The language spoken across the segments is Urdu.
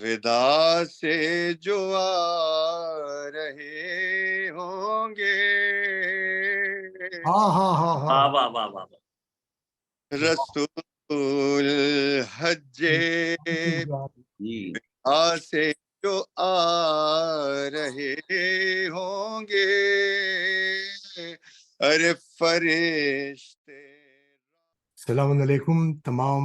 غدا سے جو آ رہے ہوں گے، ہاں ہاں ہاں ہاں واہ واہ واہ واہ، رسول حج سے جو آ رہے ہوں گے، ارے فرشتے. السلام علیکم تمام.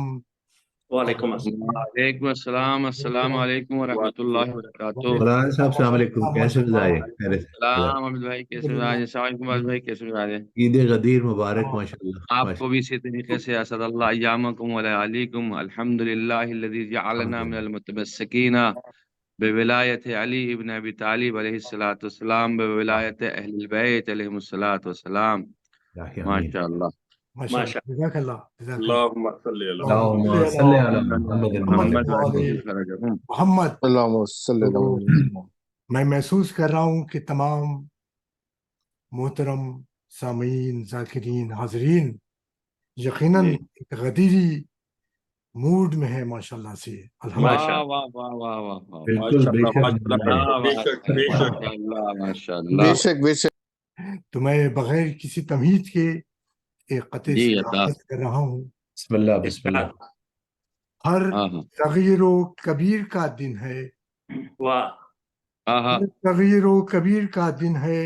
وعلیکم السلام. وعلیکم السلام. السلام علیکم ورحمۃ اللہ وبرکاتہ. مولانا صاحب السلام علیکم، کیسے مزاج ہے؟ السلام عبد بھائی، کیسے مزاج ہے؟ السلام علیکم عبد بھائی، کیسے مزاج ہے؟ عید غدیر مبارک ماشاءاللہ. آپ کو بھی اسی طریقے سے اسد اللہ ایامکم وعلیکم. الحمد للہ الذی جعلنا من المتمسکین بولایت علی ابن ابی طالب علیہ الصلوۃ والسلام، بولایت اہل البیت علیہم الصلوۃ والسلام. ماشاء اللہ ماشاء اللہ. جزاک اللہ. جزاک اللہ. اللہم صلی علی اللہم صلی علی محمد محمد محمد. اللہم صلی علی تو محمد. میں محسوس کر رہا ہوں کہ تمام محترم سامعین، ذاکرین، حاضرین یقیناً ایک غدیری موڈ میں ہے ماشاءاللہ سے. واہ واہ واہ واہ واہ، بالکل بے ماشاء بے اللہ. شک بے شک. تو میں بغیر کسی تمہید کے ایک قطعے جی سے عطا. آغاز کر رہا ہوں. بسم اللہ بسم اللہ. ہر ہاں ہاں صغیر و کبیر کا دن ہے، واہ ہاں ہاں. ہر صغیر و کبیر کا دن ہے،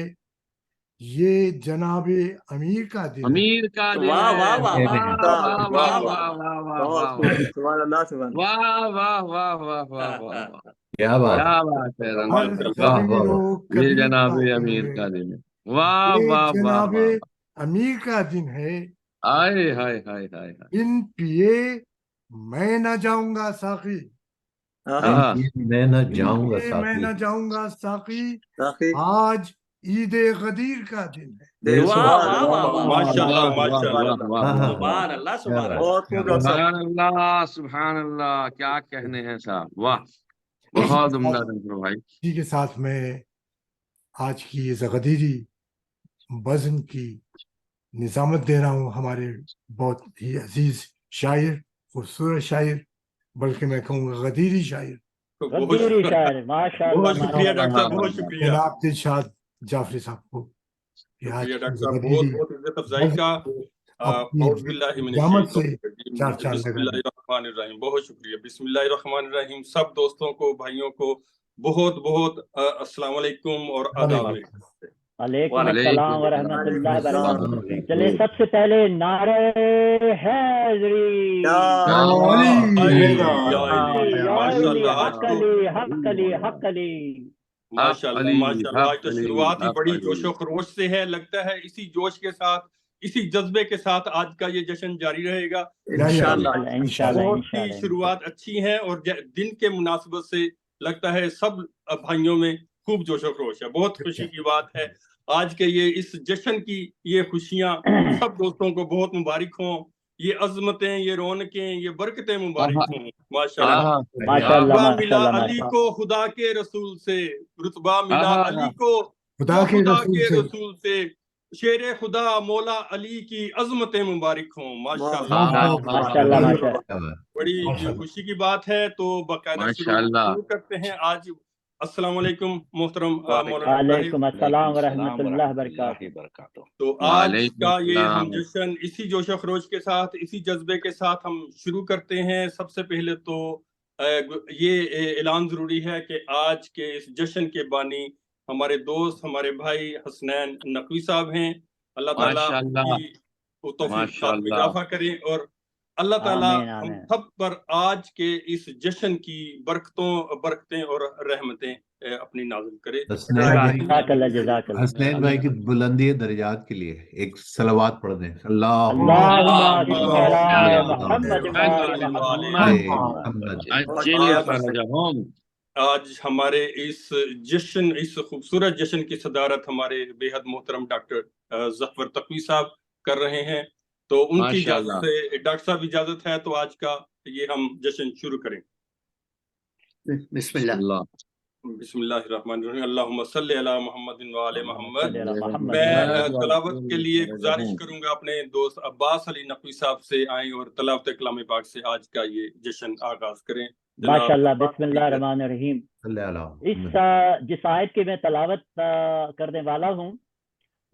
یہ جناب امیر کا دن ہے. امیر کا دن واہ ہے. واہ واہ واہ واہ واہ واہ واہ واہ، واہ واہ بہت واہ خوب، سبحان اللہ سبحان اللہ. واہ واہ واہ واہ واہ واہ واہ. کیا بات ہے. کیا بات ہے رنگ. ہر واہ صغیر و یہ کبیر جناب کا دن امیر ہے، کا دن ہے. واہ یہ واہ واہ جناب واہ. امیر کا دن ہے. ہائے ہائے ہائے ہائے ہائے. ان پیے میں نہ جاؤں گا ساقی، ہاں میں نہ جاؤں گا پیے میں ساتھی. نہ جاؤں گا ساقی، ساقی. آج عید غدیر کا دن ہے. واہ واہ واہ واہ، ماشاء اللہ واہ ماشاء واہ اللہ. واہ ہاں، واہ. ہاں. سبحان اللہ سبحان اللہ. بہت خوب ڈاکٹر صاحب. سبحان اللہ سبحان اللہ، کیا کہنے ہیں صاحب. واہ، بہت عمدہ ڈاکٹر بھائی. اسی کے ساتھ میں آج کی اس غدیری بزم کی نظامت دے رہا ہوں ہمارے بہت ہی عزیز شاعر، خوبصورت شاعر، بلکہ میں کہوں گا غدیری شاعر، غدیری شاعر. ماشاء بہت اللہ شکریہ ڈاکٹر صاحب، بہت شکریہ. جناب دلشاد جعفری صاحب کو. یہ آج شکریہ کی ڈاکٹر صاحب، غدیری بہت بہت عزت افزائی کا. اپنی اعوذ باللہ من جامت الشیطان سے الرجیم، چار چار بسم لگا. اللہ الرحمن الرحیم. بہت شکریہ. بسم اللہ الرحمن الرحیم. سب دوستوں کو، بھائیوں کو بہت بہت السلام علیکم اور آداب. وعلیکم السلام ورحمۃ اللہ وبرکاتہ. چلے سب سے پہلے نعرہ حیدری، حق علی حق علی حق علی. ماشاء اللہ ماشاء اللہ. آج تو شروعات ہی بڑی جوش و خروش سے ہے. لگتا ہے اسی جوش کے ساتھ، اسی جذبے کے ساتھ آج کا یہ جشن جاری رہے گا انشاءاللہ. بہت ہی شروعات اچھی ہیں اور دن کے مناسبت سے لگتا ہے سب بھائیوں میں خوب جوش و خروش ہے. بہت خوشی کی بات ہے آج کے یہ اس جشن کی یہ خوشیاں سب دوستوں کو بہت مبارک ہوں. یہ عظمتیں، یہ رونقیں، یہ برکتیں مبارک ہوں. ماشاءاللہ. رتبہ ملا علی کو خدا کے رسول سے، رتبہ ملا علی کو خدا کے رسول سے، شیر خدا مولا علی کی عظمتیں مبارک ہوں. ماشاءاللہ. بڑی خوشی کی بات ہے. تو باقاعدہ شروع کرتے ہیں آج. السلام علیکم محترم مولانا. وعلیکم السلام ورحمۃ اللہ وبرکاتہ. تو آج کا یہ ہم جشن اسی جوش و خروش کے ساتھ، اسی جذبے کے ساتھ ہم شروع کرتے ہیں. سب سے پہلے تو یہ اعلان ضروری ہے کہ آج کے اس جشن کے بانی ہمارے دوست، ہمارے بھائی حسنین نقوی صاحب ہیں. اللہ تعالیٰ کی توفیق میں اضافہ کریں اور اللہ تعالیٰ ہم سب پر آج کے اس جشن کی برکتیں اور رحمتیں اپنی نازل کرے. حسنین بھائی کی بلندی درجات کے لیے ایک صلوات پڑھ دیں. آج ہمارے اس جشن، اس خوبصورت جشن کی صدارت ہمارے بے حد محترم ڈاکٹر ظفر تقوی صاحب کر رہے ہیں. تو ان کی اجازت سے، ڈاکٹر صاحب اجازت ہے تو آج کا یہ ہم جشن شروع کریں. بسم اللہ. بسم اللہ الرحمن الرحیم. اللہم صلی علی محمد و آل محمد. میں تلاوت کے لیے گزارش کروں گا اپنے دوست عباس علی نقوی صاحب سے آئیں اور تلاوت کلام پاک سے آج کا یہ جشن آغاز کریں. ماشاء اللہ. بسم اللہ الرحمن الرحیم. اس جس آیت کی میں تلاوت کرنے والا ہوں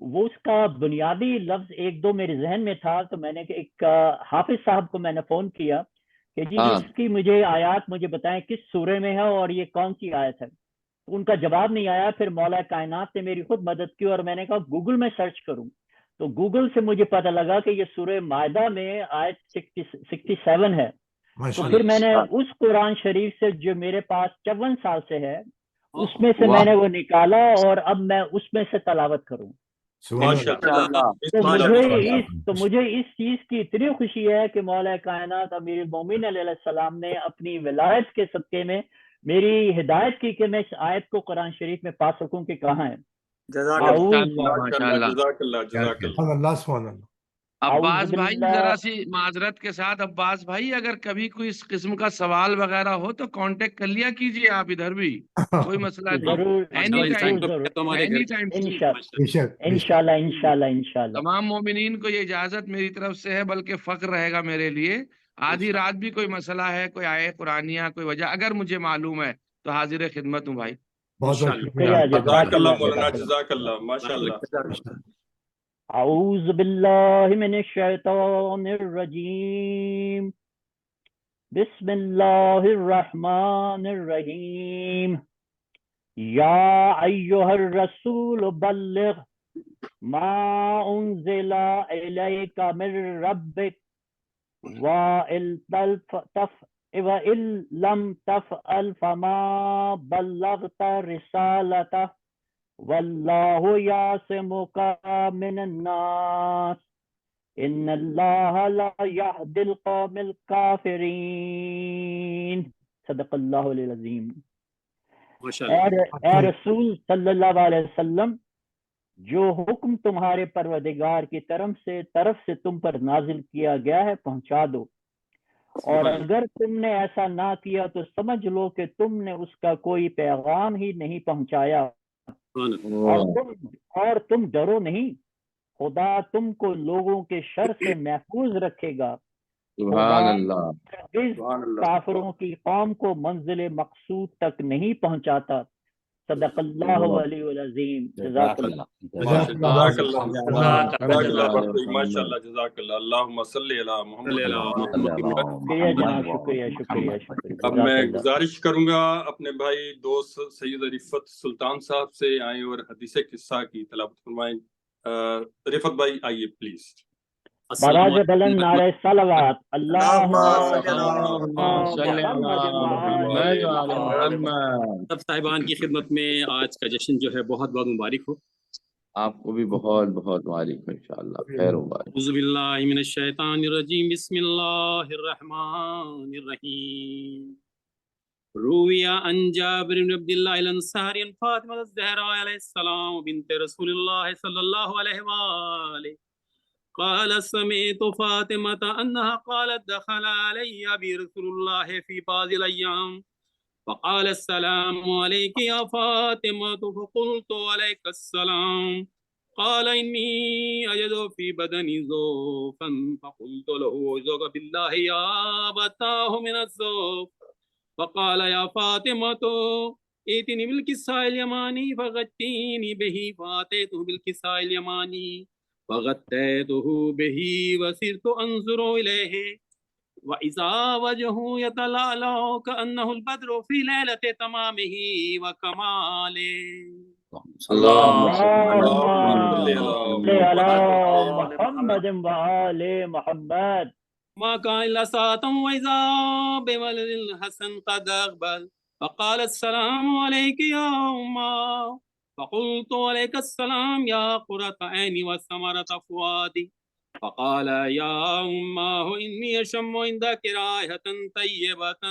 وہ اس کا بنیادی لفظ ایک دو میرے ذہن میں تھا، تو میں نے ایک حافظ صاحب کو میں نے فون کیا کہ جی اس کی مجھے آیات مجھے بتائیں کس سورے میں ہے اور یہ کون سی آیت ہے. ان کا جواب نہیں آیا. پھر مولا کائنات نے میری خود مدد کی اور میں نے کہا گوگل میں سرچ کروں، تو گوگل سے مجھے پتہ لگا کہ یہ سورہ مائدہ میں آیت 67 ہے. تو پھر میں نے اس قرآن شریف سے جو میرے پاس 54 سال سے ہے اس میں سے میں نے وہ نکالا اور اب میں اس میں سے تلاوت کروں. تو مجھے اس چیز کی اتنی خوشی ہے کہ مولا کائنات امیر المومنین علیہ السلام نے اپنی ولایت کے صدقے میں میری ہدایت کی کہ میں اس آیت کو قرآن شریف میں پا سکوں کہ کہاں ہے. عباس بھائی ذرا سی معذرت کے ساتھ، عباس بھائی اگر کبھی کوئی اس قسم کا سوال وغیرہ ہو تو کانٹیکٹ کر لیا کیجیے آپ ادھر بھی، کوئی مسئلہ نہیں. انشاءاللہ تمام مومنین کو یہ اجازت میری طرف سے ہے، بلکہ فخر رہے گا میرے لیے. آدھی رات بھی کوئی مسئلہ ہے، کوئی آئے قرآنیہ کوئی وجہ اگر مجھے معلوم ہے تو حاضر خدمت ہوں بھائی. بہت شکریہ. جزاک اللہ مولانا، جزاک اللہ، ماشاءاللہ. اعوذ باللہ من الشیطان الرجیم. بسم اللہ الرحمن الرحیم. یا ایہا الرسول بلغ ما انزل الیک من ربک وَإِن لَمْ تَفْعَلْ فَمَا بَلَّغْتَ رِسَالَتَهُ وَاللَّهُ يَعْصِمُكَ مِنَ النَّاسِ إِنَّ اللَّهَ لَا يَهْدِي الْقَوْمَ الْكَافِرِينَ. صدق اللہ العظیم. اے رسول صلی اللہ علیہ وسلم، جو حکم تمہارے پروردگار کی طرف سے تم پر نازل کیا گیا ہے پہنچا دو، اور اگر تم نے ایسا نہ کیا تو سمجھ لو کہ تم نے اس کا کوئی پیغام ہی نہیں پہنچایا. اور تم ڈرو نہیں، خدا تم کو لوگوں کے شر سے محفوظ رکھے گا. کافروں کی قوم کو منزل مقصود تک نہیں پہنچاتا. صدق اللہ علیہ العظیم. جزاک اللہ. ماشاءاللہ، جزاک اللہ. اللہم صلی علی محمد. شکریہ. اب میں گزارش کروں گا اپنے بھائی دوست سید رفت سلطان صاحب سے آئیں اور حدیث قصہ کی تلاوت فرمائیں. رفت بھائی آئیے پلیز. براز بلند نعرہ صلوات. اللہم سب صاحبان کی خدمت میں آج کا جشن جو ہے بہت بہت مبارک ہو. آپ کو بھی بہت بہت مبارک ہو انشاءاللہ. خیر مبارک. اعوذ باللہ من الشیطان الرجیم. بسم اللہ الرحمن الرحیم. روی عن جابر بن عبد اللہ الانصاری عن فاطمہ الزہراء علیہ السلام بنت رسول اللہ صلی اللہ علیہ وآلہ قال سمعت فاطمة أنها قالت دخل علي أبي رسول الله في بعض الأيام فقال السلام عليك يا فاطمة فقلت عليك السلام قال إني أجد في بدني ضعفا فقلت له أعوذ بالله يا أبتاه من الضعف فقال يا فاطمة ائتني بالكساء اليماني فغطيني به فأتيته بالكساء اليماني فغطيته به وصرت انظر اليه واذا وجهه يتلألأ كأنه البدر في ليلة تمامه وكماله. اللهم صل على محمد وآل محمد. ما كان إلا ساعة وإذا بولد الحسن قد أقبل فقال السلام عليك يا أمه فقلت عليك السلام يا قرة عيني وثمرة فؤادي فقال يا أمه إني أشم عندك رائحة طيبة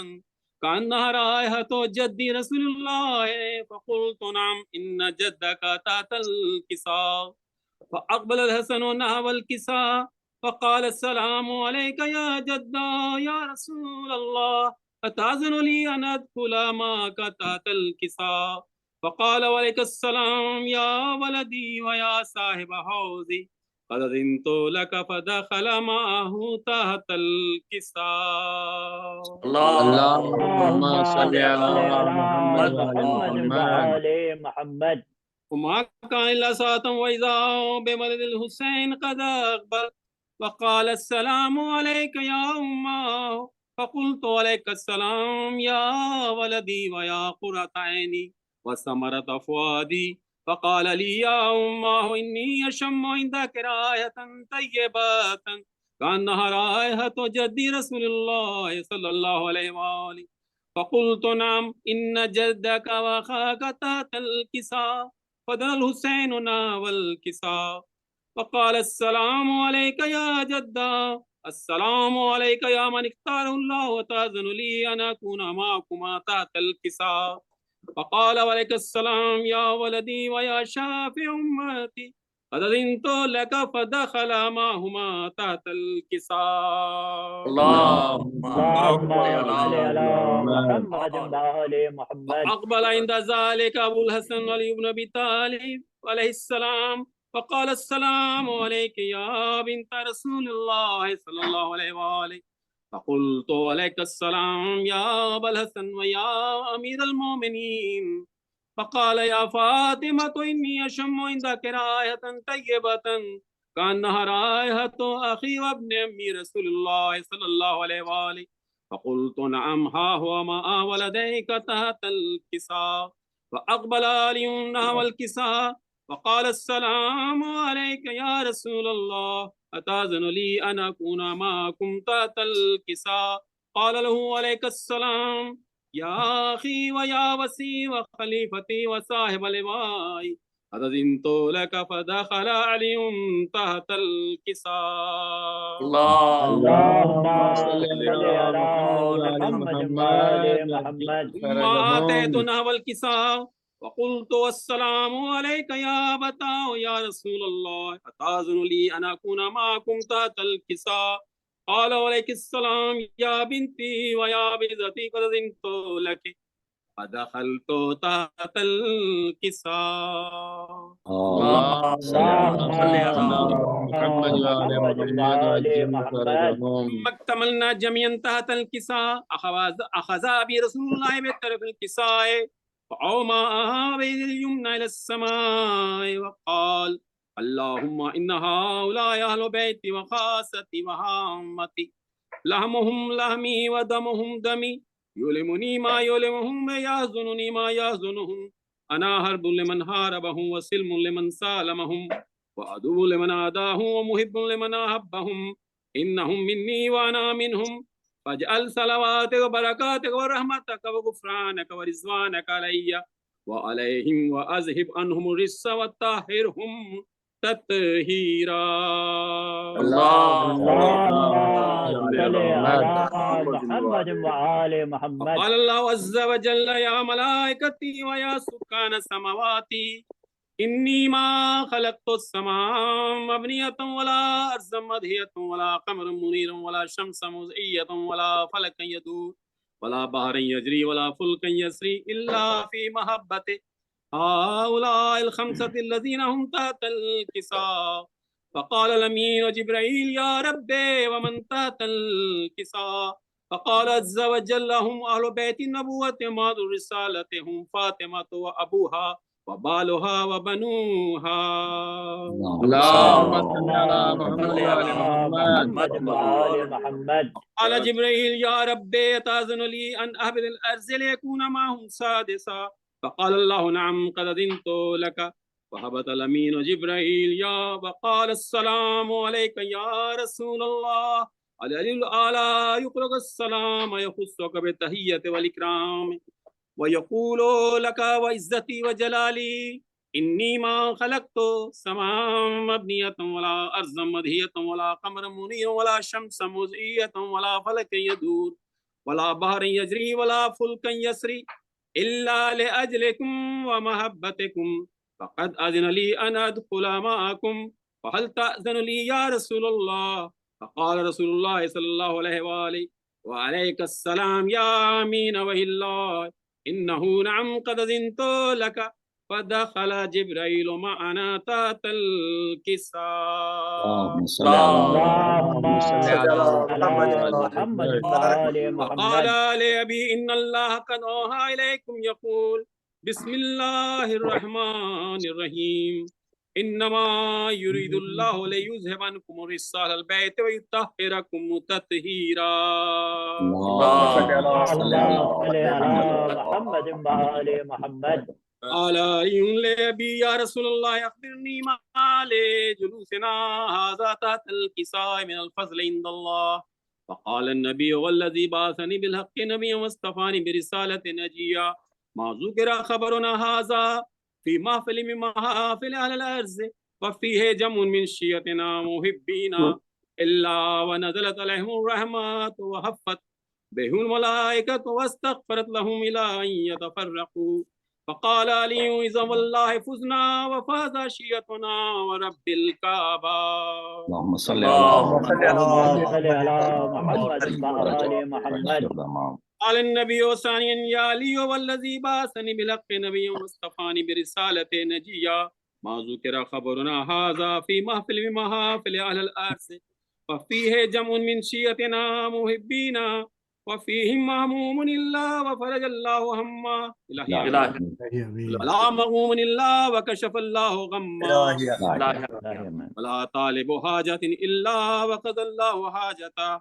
كأنها رائحة جدي رسول الله فقلت نعم إن جدك تحت الكساء فأقبل الحسن نحو الكساء فقال السلام عليك يا جدا يا رسول الله أتأذن لي أن أدخل معك تحت الكساء فقال وعليك السلام يا ولدي ويا صاحب حوزي قد أذنت لك فدخل معه تحت الكساء. اللهم صل على محمد وعلى محمد. وآل محمد. وما كان إلا ساعة وإذا بولد الحسين قد أقبل وقال السلام عليك يا أمه، فقلت عليك السلام يا ولدي ويا قرة عيني وثمرة فؤادي، فقال لي يا أمه إني أشم عندك رائحة طيبة كأنها رائحة جدي رسول الله صلى الله عليه وآله، فقلت نعم إن جدك وأخاك تحت الكساء، فدنا الحسين ناول الكساء وقال السلام عليك يا جدا، السلام عليك يا من اختاره الله وتأذن لي أن أكون معكما تحت الكساء، فقال عليك السلام يا ولدي ويا شافع أمتي، قد أذنت لك فدخل معهما تحت الكساء. اللهم اللهم صل صل على محمد وآل محمد. فأقبل عند ذلك أبو الحسن علي بن أبي طالب عليه السلام فقال السلام عليك يا بنت رسول الله صلى الله عليه وآله، فقلت عليك السلام يا أبا الحسن ويا أمير المؤمنين، فقال يا فاطمة إني أشم عندك رائحة طيبة كأنها رائحة أخي وابن أمي رسول الله صلى الله عليه وآله، فقلت نعم ها هو مع ولديك تحت الكساء، فأقبل علي نحو الكساء وقال السلام عليك يا رسول الله، أتأذن لي أن أكون معكم تحت الكساء؟ قال له عليك السلام يا أخي ويا وسي وخليفتي وصاحب لواي، قد أذنت لك فدخل علي تحت الكساء. اللهم صل على محمد وآل محمد. ثم أتيت نحو الكساء وقلت السلام عليك يا أبتا يا رسول الله، أتأذن لي أن أكون معكم تحت الكساء؟ قال عليك السلام يا بنتي ويا بنتي قد أذنت لك فدخلت تحت الكساء. اللهم صل على محمد وعلى وآل محمد. ثم اكتملنا جميعا تحت الكساء، أخذ أبي رسول الله بطرف الكساء فأومأها بيد اليمنى إلى السماء وقال اللهم إن هؤلاء أهل بيتي وخاصتي وهامتي، لحمهم لحمي ودمهم دمي، يؤلمني ما يؤلمهم ويحزنني ما يحزنهم، أنا حرب لمن حاربهم وسلم لمن سالمهم وعدو لمن عاداهم ومحب لمن أحبهم، إنهم مني وأنا منهم، فاجعل صلواتك وبركاتك ورحمتك وغفرانك ورضوانك علي وعليهم وأذهب عنهم الرجس وطهرهم تطهيرا. اللهم صل على محمد وآل محمد. قال الله عز وجل يا ملائكتي ويا سكان سماواتي إني ما خلقت السماء مبنية ولا أرض مدهية ولا قمر منير ولا شمس مضيئة ولا فلك يدور ولا بحر يجري ولا فلك يسري إلا في محبته هؤلاء الخمسة الذين هم تحت الكساء. فقال الأمين جبرائيل يا ربي ومن تحت الكساء؟ فقال عز وجل هم أهل بيت النبوة ماذ الرسالة، هم فاطمة وأبوها وبالها وبنوها. اللهم صل على محمد وعلى محمد. وآل محمد. قال جبرائيل يا ربي أتأذن لي أن أهبط الأرض ليكون معهم سادسا؟ فقال الله نعم قد أذنت لك، فهبط الأمين جبرائيل يا وقال السلام عليك يا رسول الله، العلي الأعلى يقرأ السلام يخصك بالتحية والإكرام ويقول لك وعزتي وجلالي إني ما خلقت سماء مبنية ولا أرض مدهية ولا قمر منير ولا شمس مضيئة ولا فلك يدور ولا بحر يجري ولا فلك يسري إلا لأجلكم ومحبتكم، فقد أذن لي أن أدخل معكم، فهل تأذن لي يا رسول الله؟ فقال رسول الله صلى الله عليه وآله وعليك السلام يا أمين وهي الله، إنه نعم قد أذنت لك، فدخل جبرائيل معنا تحت الكساء. اللهم صل على اللهم صل على محمد وآل وقال محمد. لأبي إن الله قد أوحى إليكم يقول بسم الله الرحمن الرحيم إنما يريد الله ليذهب عنكم الرجس أهل البيت ويطهركم تطهيرا. اللهم صل على اللهم صل على محمد وآل محمد. قال لأبي يا رسول الله أخبرني ما لجلوسنا هذا تحت الكساء من الفضل عند الله. فقال النبي والذي بعثني بالحق نبيا واصطفاني برسالة نجيا ما ذكر خبرنا هذا في محفل من محافل أهل الأرض وفيه جمع من شيعتنا محبين إلا ونزلت عليهم الرحمات وحفت بهم الملائكة واستغفرت لهم إلى أن يتفرقوا. فقال علي إذا والله فزنا وفاز شيعتنا ورب الكعبة. اللهم صل اللهم صل على محمد وآل محمد. قال النبي ثانيا يا علي والذي بعثني بالحق نبيا واصطفاني برسالة نجيا ما ذكر خبرنا هذا في محفل من محافل أهل الأرض وفيه جمع من شيعتنا محبين وفيهم مهموم إلا وفرج الله هما ولا مغموم إلا وكشف الله غما ولا طالب حاجة إلا وقضى الله حاجته.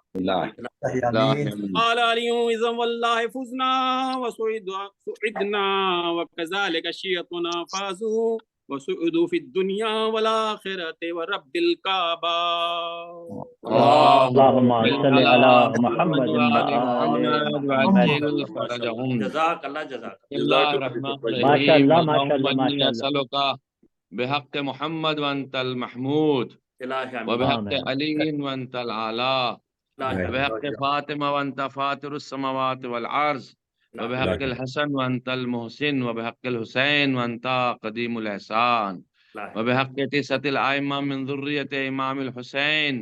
قال علي إذا والله فزنا وسعدنا وكذلك شيعتنا فازوا وسعدوا في الدنيا والآخرة ورب الكعبة. اللهم صل على محمد وآل محمد. جزاک اللہ الرحمن الرحیم. ما شاء اللہ ما شاء اللہ ما اللهم شاء إني اللہ. أسألك بحق محمد وأنت المحمود وبحق علي وأنت الأعلى وبحق فاطمة وأنت فاطر السماوات والأرض وبحق الحسن وأنت المحسن وبحق الحسين وأنت قديم الإحسان وبحق تسعة الأئمة من ذرية إمام الحسين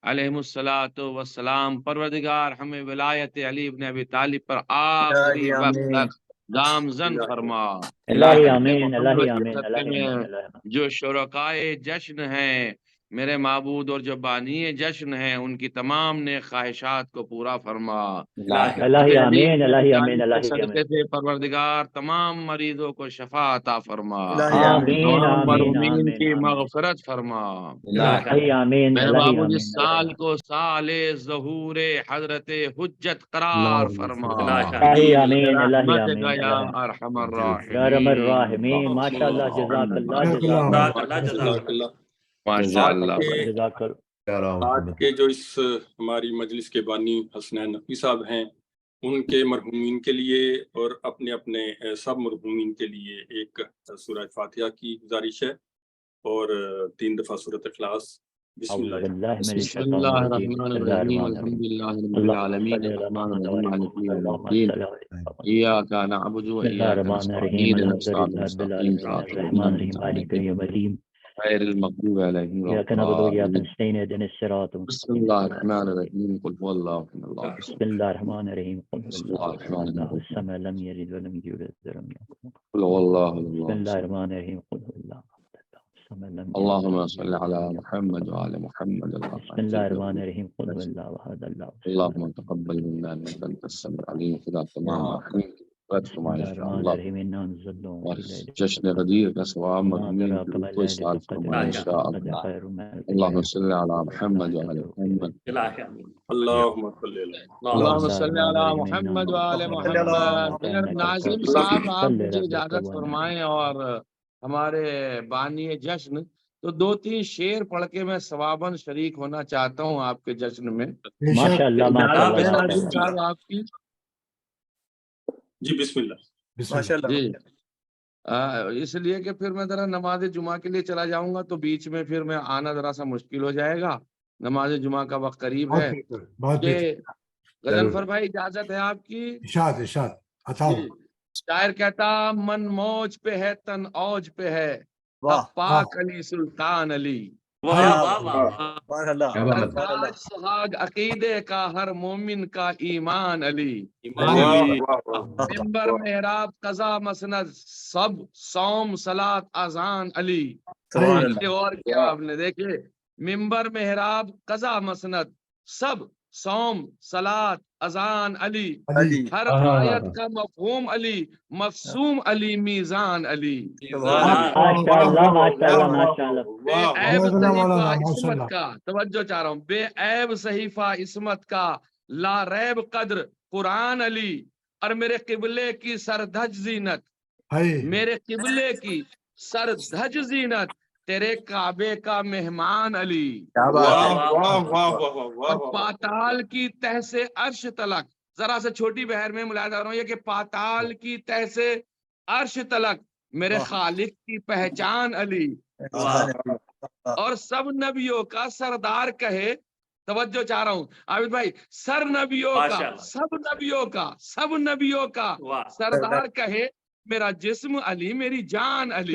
علیہ الصلاۃ والسلام. پروردگار ہمیں ولایت علی ابن ابی طالب پر آخری وقت تک گامزن فرما. الہی آمین الہی آمین الہی آمین. جو شرکائے جشن ہیں میرے معبود اور جو بانی جشن ہیں ان کی تمام نیک خواہشات کو پورا فرما. الہی آمین الہی آمین الہی صدقے آمین. سے پروردگار تمام مریضوں کو شفا عطا فرما. آمین تمام آمین مرحومین آمین کی آمین. مغفرت فرما. الہی آمین میرے الہی بابو آمین. اس سال کو سال ظہور حضرت حجت قرار فرما. الہی آمین الہی برحمتک آمین یا الہی. ارحم یا الراحمین. رحم الراحمین. ماشاء اللہ جزاک اللہ جزاک اللہ ماشاء اللہ. جزاک اللہ. آج کے جو اس ہماری مجلس کے بانی حسنین نقوی صاحب ہیں ان کے مرحومین کے لیے اور اپنے اپنے سب مرحومین کے لیے ایک سورہ فاتحہ کی گزارش ہے اور 3 دفعہ سورۃ اخلاص. بسم اللہ بسم اللہ الرحمن الرحیم الحمد للہ رب العالمین الرحمن الرحیم مالک یوم الدین ایاک نعبد و ایاک نستعین اهدنا الصراط المستقیم صراط الذین غیر المغضوب علیہم ولا الضالین. بسم اللہ الرحمن الرحیم قل هو اللہ احد اللہ بسم اللہ الرحمن الرحیم. بسم اللہ الرحمن الرحیم السمع لم يلد ولم يولد ولم يكن. قل هو اللہ بسم اللہ الرحمن الرحیم. قل هو اللہ. اللهم صل على محمد وعلى محمد. بسم الله الرحمن الرحيم. قل هو الله احد الله. اللهم تقبل منا انك انت السميع العليم خدا تمام رحیم جشن غدیر کا ثواب مرحومین کو سال فرمائے انشاءاللہ. اللهم صل على محمد وعلى محمد. اللهم صل على محمد وعلى محمد. ناظم صاحب آپ مجھے اجازت فرمائیں اور ہمارے بانی جشن تو 2-3 شعر پڑھ کے میں ثواباً شریک ہونا چاہتا ہوں آپ کے جشن میں. ماشاءاللہ صاحب آپ کی. جی بسم اللہ. جی اس لیے کہ پھر میں ذرا نماز جمعہ کے لیے چلا جاؤں گا تو بیچ میں پھر میں آنا ذرا سا مشکل ہو جائے گا. نماز جمعہ کا وقت قریب ہے. غضنفر بھائی اجازت ہے آپ کی. ارشاد شاعر کہتا من موج پہ ہے تن اوج پہ ہے پاک علی سلطان علی. سرتاج سہاگ عقیدے کا ہر مومن کا ایمان علی، ممبر محراب قضا مسند سب صوم صلات اذان علی۔ اور کیا آپ نے دیکھے، ممبر محراب قضا مسند سب صوم صلات اذان علی، ہر آیت کا مفہوم علی، مفصوم علی، میزان علی۔ ماشاءاللہ ماشاءاللہ ماشاءاللہ۔ بے عیب صحیفہ عصمت کا، توجہ چاہ رہا ہوں، بے عیب صحیفہ عصمت کا لا ریب قدر قرآن علی، اور میرے قبلے کی سردھج زینت، میرے قبلے کی سردھج زینت، تیرے کعبے کا مہمان علی، اور پاتال کی تہ سے عرش تلک، ذرا سے چھوٹی بحر میں ملاحظہ کر رہا ہوں یہ کہ پاتال کی تہ سے عرش تلک میرے خالق کی پہچان علی، اور سب نبیوں کا سردار کہے، توجہ چاہ رہا ہوں عابد بھائی، سر نبیوں کا، سب نبیوں کا، سب نبیوں کا سردار کہے میرا جسم علی، میری جان علی،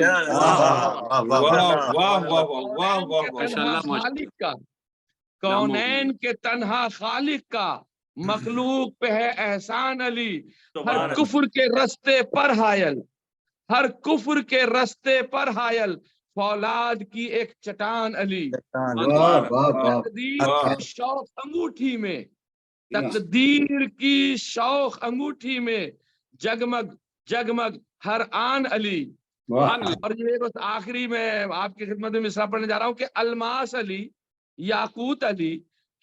خالق کا، کونین کے تنہا خالق کا، مخلوق پہ ہے احسان علی، ہر کفر کے رستے پر حائل، ہر کفر کے رستے پر حائل، فولاد کی ایک چٹان علی، تقدیر کی شوق انگوٹھی میں، تقدیر کی شوق انگوٹھی میں، جگمگ جگمگ ہر آن علی۔ اور یہ بس آخری میں آپ کی خدمت میں مصرع پڑھنے جا رہا ہوں کہ الماس علی، یاقوت علی،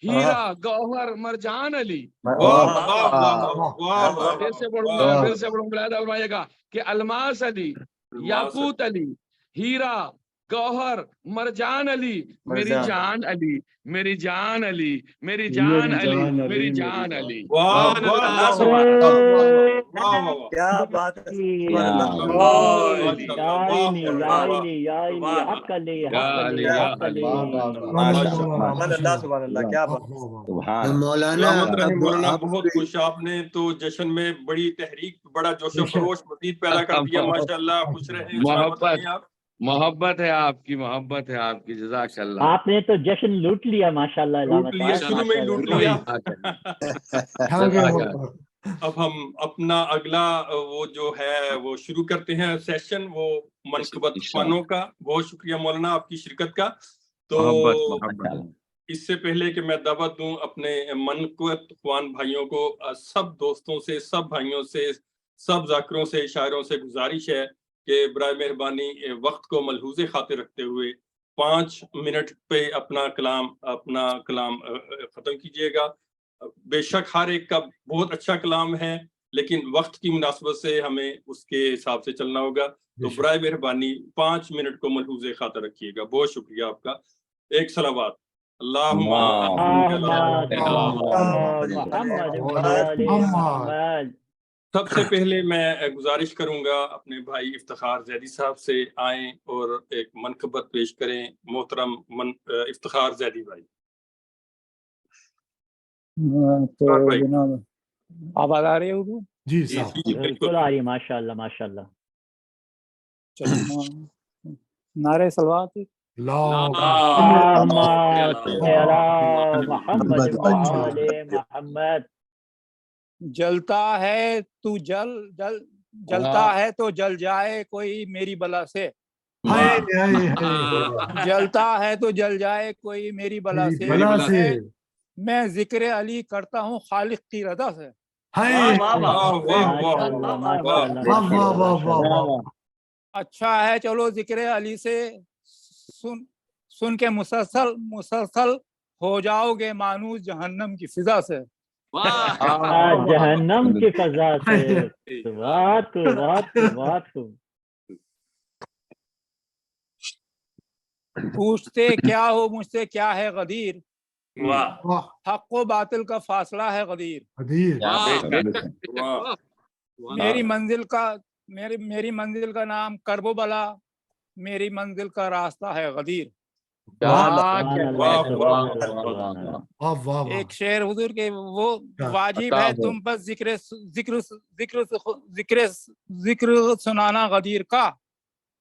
ہیرا گوہر مرجان علی۔ پھر سے پڑھوں گا کہ الماس علی، یاقوت علی، ہیرا گوہر مرجان علی، میری جان علی، میری جان علی، میری جان علی، میری جان علی۔ کیا بات ہے، مولانا بہت خوش آپ نے تو جشن میں بڑی تحریک، بڑا جوش و خروش مزید پیدا کر دیا، ماشاءاللہ، خوش رہیں، سلامت رہیں آپ۔ محبت ہے آپ کی، محبت ہے آپ کی، جزاک اللہ۔ آپ نے تو جشن لوٹ لیا ماشاءاللہ، لوٹ لیا، شروع میں ہی لوٹ لیا۔ اب ہم اپنا اگلا وہ جو ہے وہ شروع کرتے ہیں سیشن، وہ منقبت خوانوں کا۔ بہت شکریہ مولانا آپ کی شرکت کا۔ تو اس سے پہلے کہ میں دعوت دوں اپنے منقبت خوان بھائیوں کو، سب دوستوں سے، سب بھائیوں سے، سب ذاکروں سے، شاعروں سے گزارش ہے کہ برائے مہربانی وقت کو ملحوظ خاطر رکھتے ہوئے 5 منٹ پہ اپنا کلام ختم کیجئے گا۔ بے شک ہر ایک کا بہت اچھا کلام ہے، لیکن وقت کی مناسبت سے ہمیں اس کے حساب سے چلنا ہوگا، تو برائے مہربانی 5 منٹ کو ملحوظ خاطر رکھیے گا۔ بہت شکریہ آپ کا۔ ایک صلوات، اللہم سب سے پہلے میں گزارش کروں گا اپنے بھائی افتخار زیدی صاحب سے آئیں اور ایک منقبت پیش کریں۔ محترم افتخار زیدی بھائی۔ تو جناب آواز آ رہی ہے اردو؟ جی صاحب بالکل آ رہی ہے، ماشاءاللہ ماشاءاللہ۔ چلو نعرہ صلوات، محمد۔ جلتا ہے تو جلتا ہے تو جل جائے کوئی میری بلا سے، جلتا ہے تو جل جائے کوئی میری بلا سے، میں ذکر علی کرتا ہوں خالق کی رضا سے۔ اچھا ہے چلو ذکر علی سے سن کے مسلسل ہو جاؤ گے مانوس جہنم کی فضا سے، جہنم کی فضا سے۔ بات کو پوچھتے کیا ہو مجھ سے کیا ہے غدیر، حق و باطل کا فاصلہ ہے غدیر، میری منزل کا نام کرب و بلا، میری منزل کا راستہ ہے غدیر۔ ایک شعر حضور کے، وہ واجب ہے تم پر ذکر سنانا غدیر کا،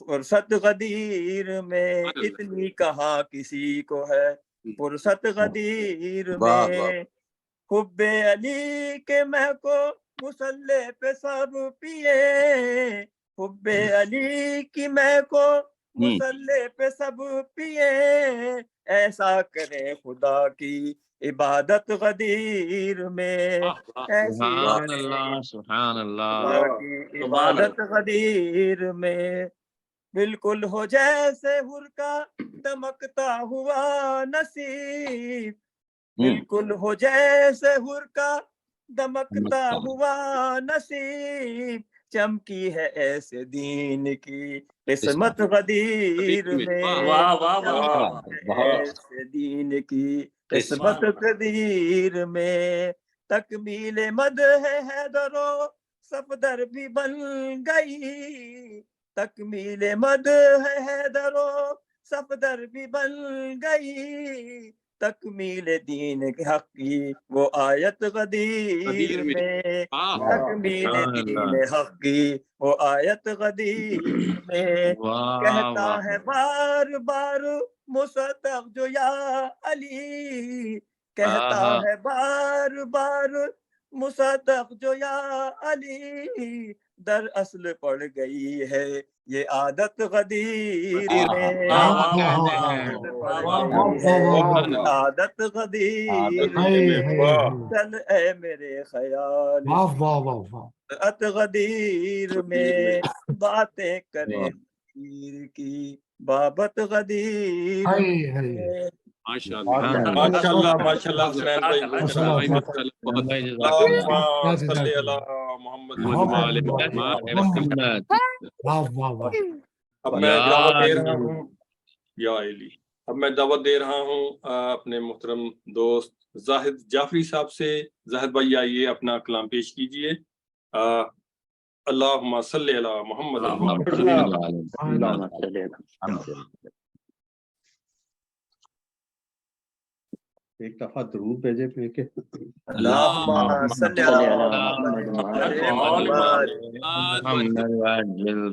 فرصت غدیر میں اتنی کہاں کسی کو ہے، فرصت غدیر میں حب علی کے مہ کو مسلح پہ سب پیے، حب علی کی مہ کو مسلح پہ سب پیے، ایسا کرے خدا کی عبادت غدیر میں، سبحان اللہ سبحان اللہ، خدا کی عبادت غدیر میں، بالکل ہو جیسے حر کا دمکتا ہوا نصیب، بالکل ہو جیسے حر کا دمکتا ہوا نصیب، چمکی ہے ایسے دین کی قسمت غدیر میں، ایسے دین کی قسمت غدیر میں، تکمیل مدح حیدر و صفدر بھی بن گئی، تکمیل مدح حیدر و صفدر بھی بن گئی، تکمیل دین کے حق کی وہ آیت غدیر میں، تکمیل دین حق کی وہ آیت غدیر میں، کہتا ہے بار بار مصطفیٰ جو یا علی، کہتا ہے بار بار مصطفیٰ جو یا علی، در اصل پڑ گئی ہے یہ عادت غدیر میں، عادت غدیر میں، چل اے میرے خیال عادت غدیر میں، باتیں کریں غدیر کی بابت غدیر میں، ماشاءاللہ ماشاءاللہ حسنین بھائی، اللہم صلی علی محمد اب میں دعوت دے رہا ہوں یا علی، اب میں دعوت دے رہا ہوں اپنے محترم دوست زاہد جعفری صاحب سے۔ زاہد بھائی آئیے اپنا کلام پیش کیجئے۔ اللہم صلی علی محمد۔ ایک دفعہ درود بھیجے پھر کے اللہم صلی علی محمد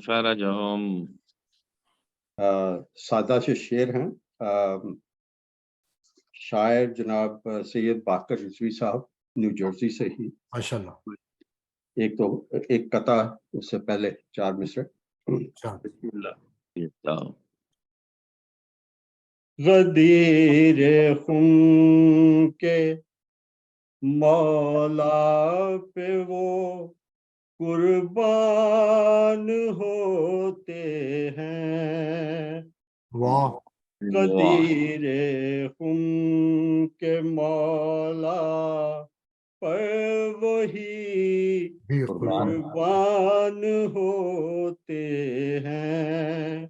فرجہم۔ سادہ سے شعر ہیں، شاعر جناب سید باقر رضوی صاحب نیو جرسی سے ہی، ماشاءاللہ۔ ایک قطع اس سے پہلے 4 مصرع۔ بسم اللہ۔ غدیر خون کے مولا پہ وہ قربان ہوتے ہیں، واہ، غدیر خون کے مولا پر وہی قربان ہوتے ہیں،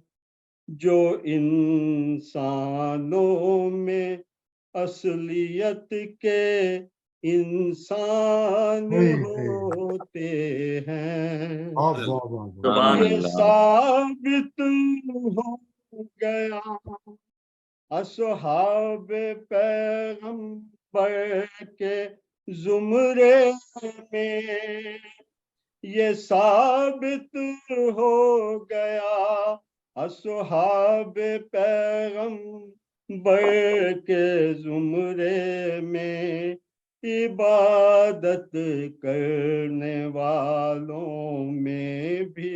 جو انسانوں میں اصلیت کے انسان ہوتے ہیں، یہ ثابت ہو گیا اصحاب پیغمبر کے زمرے میں، یہ ثابت ہو گیا اصحاب پیغمبر کے زمرے میں، عبادت کرنے والوں میں بھی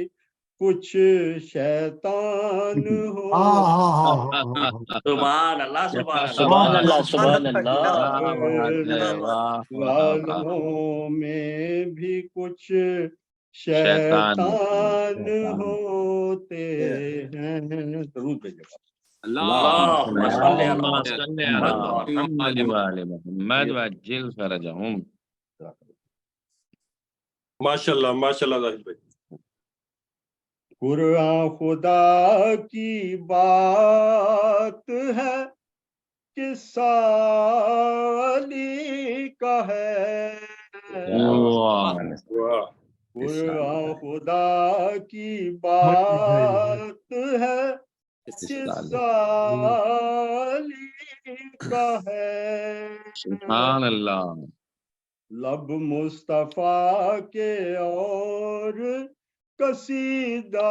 کچھ شیطان ہو، سبحان اللہ سبحان اللہ سبحان اللہ، والوں میں بھی کچھ شیطان ہوتے ہیں۔ ضرور بھیجے گا۔ اللہم صلی علی محمد وآل محمد وعجل فرجہم۔ ماشاءاللہ ماشاءاللہ زاہد بھائی۔ قرآن خدا کی بات ہے کہ سالی کا ہے، قرآن خدا کی بات ہے کہ سالی کا ہے، سبحان اللہ۔ لب مصطفیٰ کے اور قصیدہ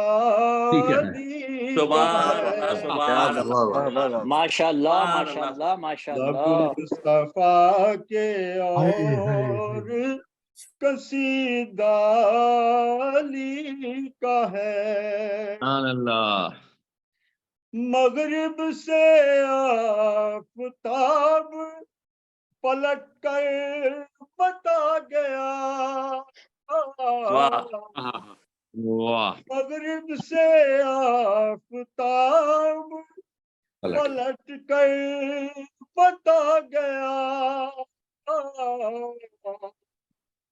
ماشاء اللہ ماشاء اللہ ماشاء لب اللہ. مصطفیٰ کے اور قصیدہ علی کا ہے. سبحان اللہ. مغرب سے آفتاب پلٹ کر بتا گیا. واہ. مغرب سے آفتاب پلٹ کر بتا گیا.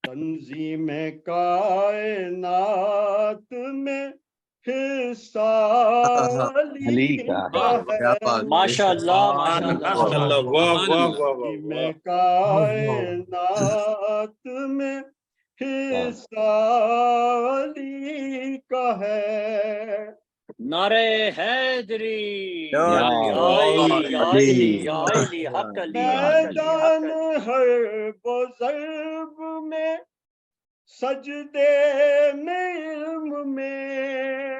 تنظیم کائنات میں حصہ علی کا ہے. ماشاء اللہ ماشاء اللہ. تنظیم کائنات میں حصہ علی کا ہے. نعرہ حیدری میدان حرب و ضرب میں سجدے میں علم میں.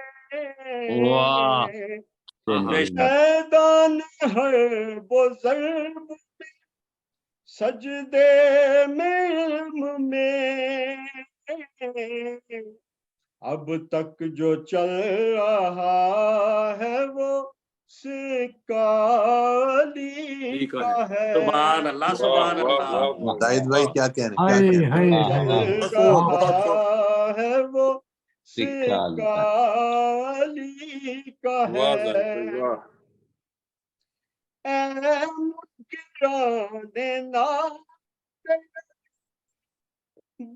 میدان حرب و ضرب میں سجدے میں علم میں. اب تک جو چل رہا ہے وہ سکہ علی کا ہے. سبحان اللہ سبحان اللہ. زاہد بھائی کیا کہہ رہے ہیں؟ چل رہا ہے وہ سکہ علی کا ہے. اے منکران نام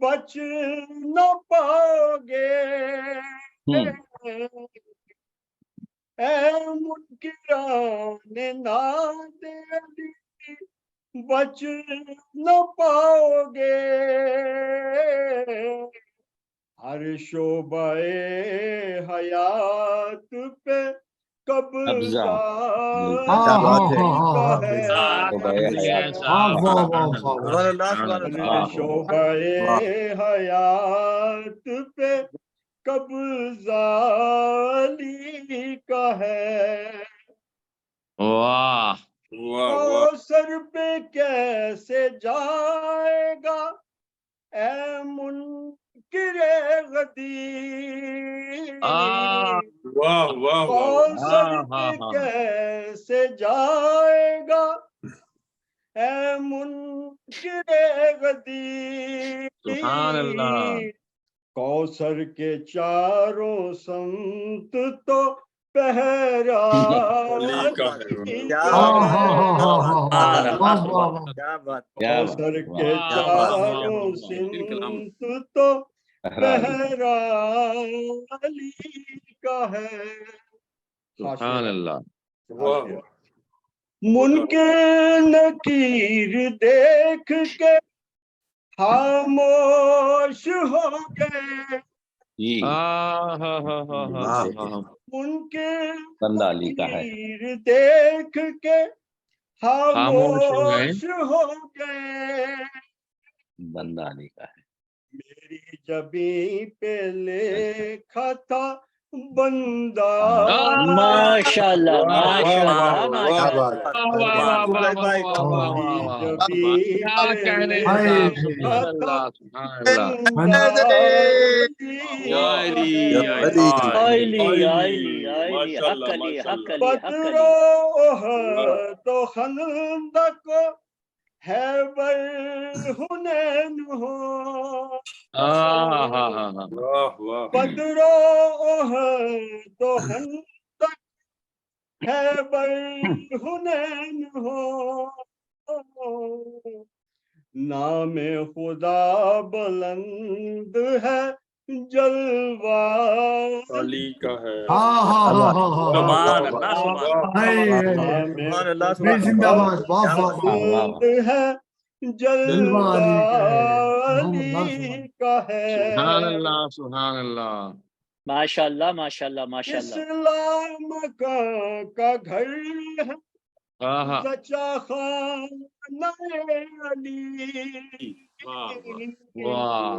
بچ نہ پاؤ گے. اے منکران ناد علی بچ نہ پاؤ گے. ہر شعبہ حیات پہ قبضہ شعبہ حیات پہ قبضہ علی کا ہے. واہ. کوثر پہ کیسے جائے گا اے منکر غدیر. کوثر پہ کیسے جائے گا اے منکر غدیر. سبحان اللہ. کوثر کے چاروں سمت تو پہرا کوثر کے چاروں سمت تو پہرا علی کا ہے. سبحان اللہ. منکر نکیر دیکھ کے خاموش ہو گئے. منکر نکیر دیکھ کے خاموش ہو گئے. بندہ علی کا ہے. میری جبیں پہ لکھا تھا بندہ. ماشاء اللہ ماشاء تو خندق خیبر حنین ہو. بدر تو خندق خیبر حنین ہو. نام خدا بلند ہے جلوہ علی کا ہے. بلند ہے جلوہ علی کا ہے. سبحان اللہ سبحان اللہ. ماشاء اللہ ماشاء اللہ ماشاء اللہ. اسلام کا گھر ہے سچا خانہ علی. واہ.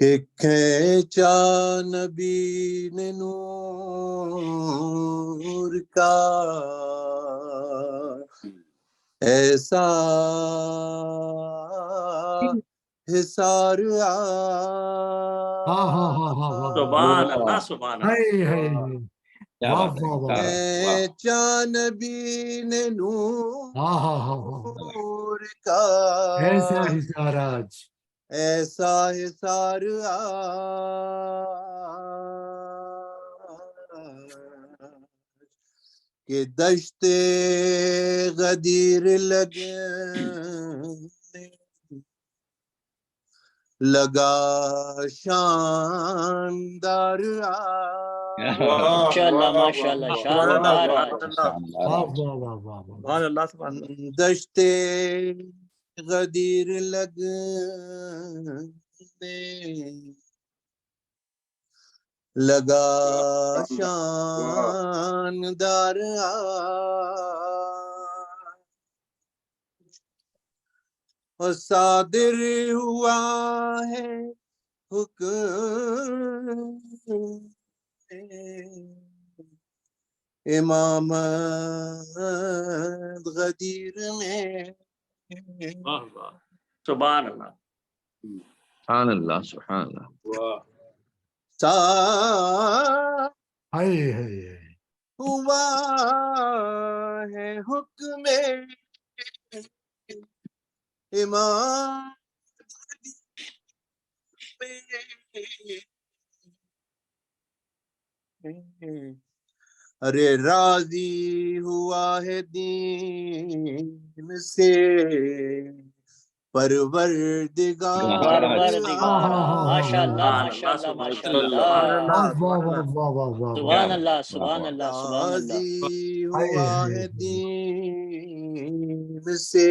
کہ کھینچا نبی نے نور کا ایسا حصار سبحان اللہ سبحان اللہ کھینچا نبی نے نور کا ایسا حصار آج ایسا حصار کہ دشت غدیر لگا شاندار ماشاءاللہ شاندار دشت غدیر لگا شاندار اور صادر ہوا ہے حکم امامت غدیر میں سبحان اللہ سبحان اللہ سبحان اللہ ہوا ہے حکم امام ارے راضی ہوا ہے دین سے پروردگار ماشاءاللہ ماشاءاللہ ماشاءاللہ سبحان اللہ سبحان اللہ سبحان اللہ راضی ہوا ہے دین سے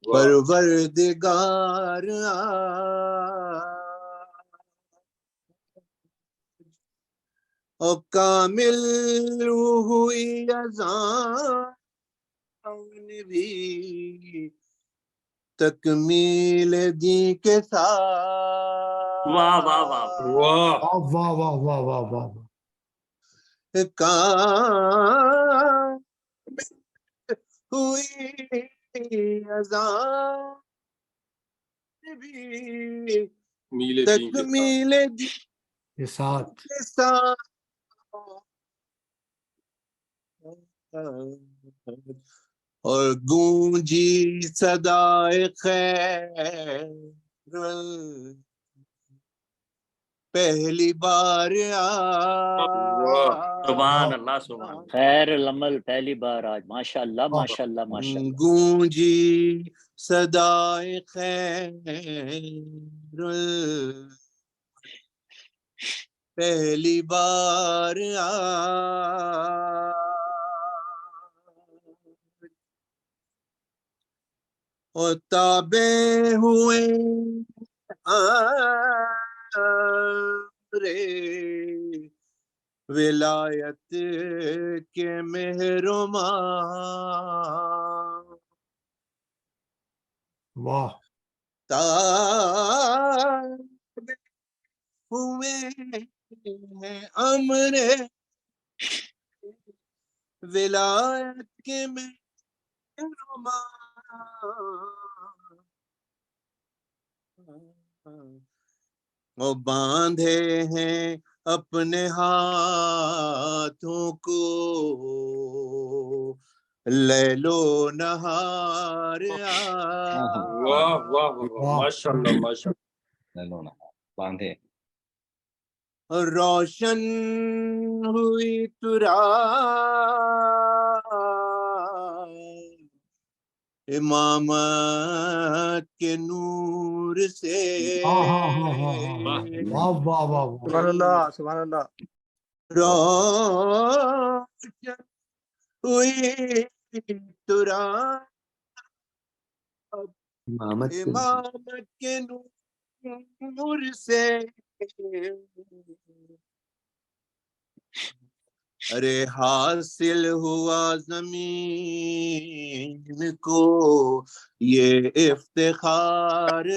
پروردگار اور کامل ہوئی اذان بھی تکمیل دین کے ساتھ واہ واہ واہ کامل ہوئی اذان بھی تکمیل دین کے ساتھ اور گونجی صدائے خیر پہلی بار سبحان اللہ سبحان اللہ خیر العمل پہلی بار آج ماشاءاللہ ماشاءاللہ ماشاءاللہ گونجی صدائے خیر پہلی بار اور تابع ہوئے ولایت کے مہرمان واہ تابع ہوئے امر ولایت کے مہرمان وہ باندھے ہیں اپنے ہاتھوں کو لیل و نہار واہ واہ ماشاءاللہ ماشاءاللہ لیل و نہار باندھے روشن ہوئی امامت کے نور سے سبحان اللہ سبحان اللہ روشن ہوئی امامت کے نور سے ارے حاصل ہوا زمین کو یہ افتخار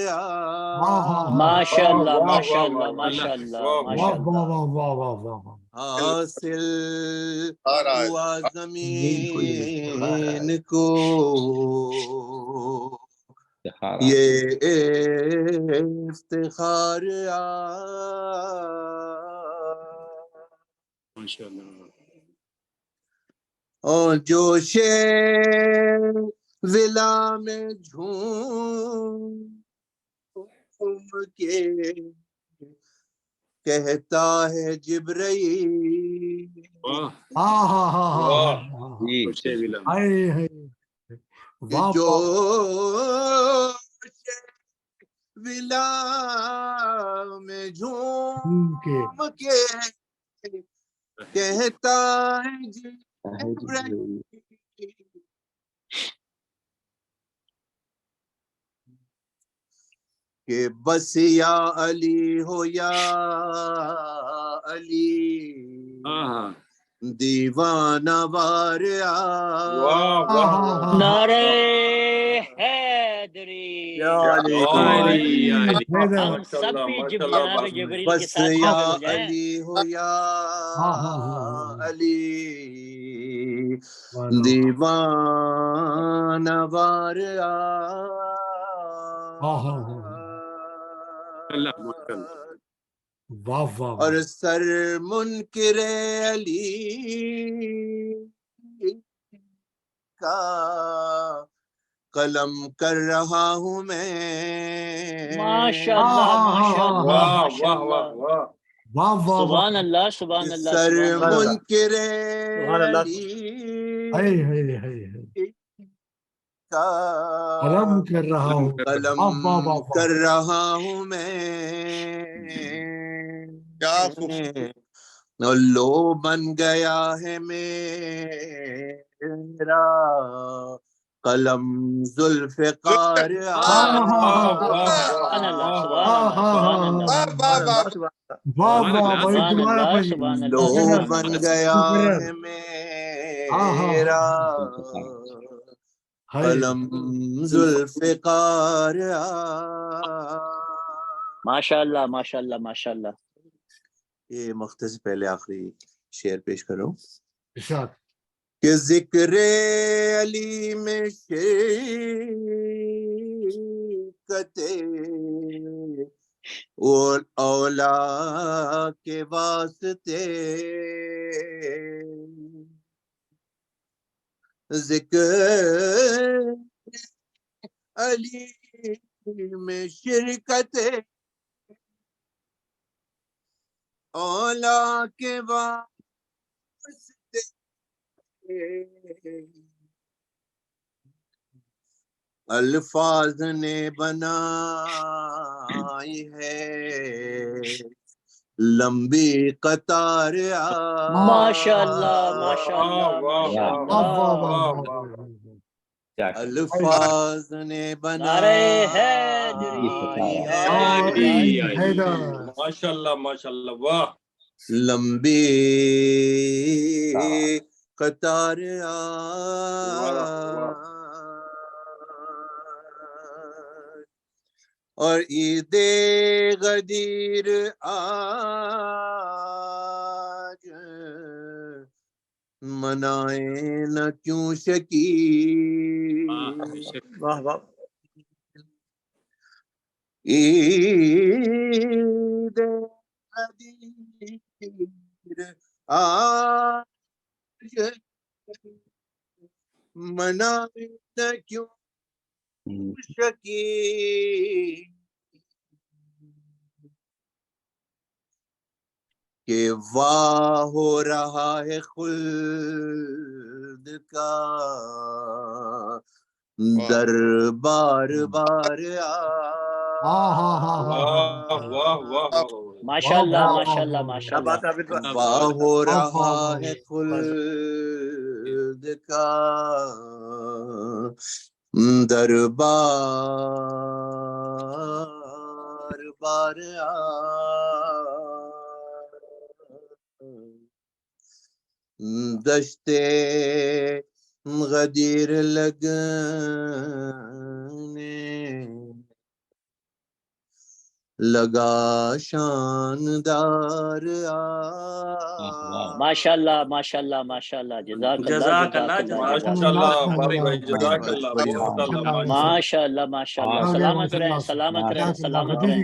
ماشاءاللہ ماشاءاللہ ماشاءاللہ ماشاءاللہ حاصل ہوا زمین کو یہ افتخار اور جوش ولا میں جھوم کے کہتا ہے جبرائیل جوش ولا میں جھوم کے کہتا ہے جبرائیل کہ بس یا علی ہو یا علی دیوانہ وار نعرہ حیدری ہم سب بھی جناب جبریل کے بس ساتھ یا شامل ہو جائیں علی ہو یا علی دیوانہ وار اور سر منکر علی کا قلم کر رہا ہوں میں ماشاءاللہ ماشاءاللہ ماشاءاللہ سبحان اللہ سبحان اللہ سر سبحان اللہ منکر علی کا قلم کر رہا ہوں قلم کر رہا ہوں میں لو بن گیا ہے میرا قلم ذوالفقار سبحان اللہ سبحان اللہ سبحان اللہ لو بن گیا ہے میرا قلم ذوالفقار ماشاءاللہ ماشاءاللہ ماشاءاللہ یہ مختصر پہلے آخری شعر پیش کر رہا ہوں ارشاد کہ ذکر علی میں شرکت اولا کے واسطے ذکر علی میں شرکت اولا کے واسطے الفاظ نے بنائی ہے لمبی قطار ماشاءاللہ ماشاءاللہ ماشاءاللہ الفاظ نے نعرہ حیدری ماشاءاللہ ماشاءاللہ واہ لمبی قطار اور عید غدیر آج منائیں نہ کیوں شکیل واہ واہ عید غدیر آج منائیں نہ کیوں شکیل کہ واہ ہو رہا ہے خلد کا در بار بار ماشاءاللہ ماشاءاللہ ماشاءاللہ واہ ہو رہا ہے خلد کا در بار بار دشتے غدیر لگنے لگا شاندار ماشاءاللہ ماشاءاللہ ماشاءاللہ، جزاک اللہ جزاک اللہ ماشاءاللہ باری بھائی، جزاک اللہ، بہت اللہ ماشاءاللہ ماشاءاللہ، سلامت رہیں سلامت رہیں سلامت رہیں۔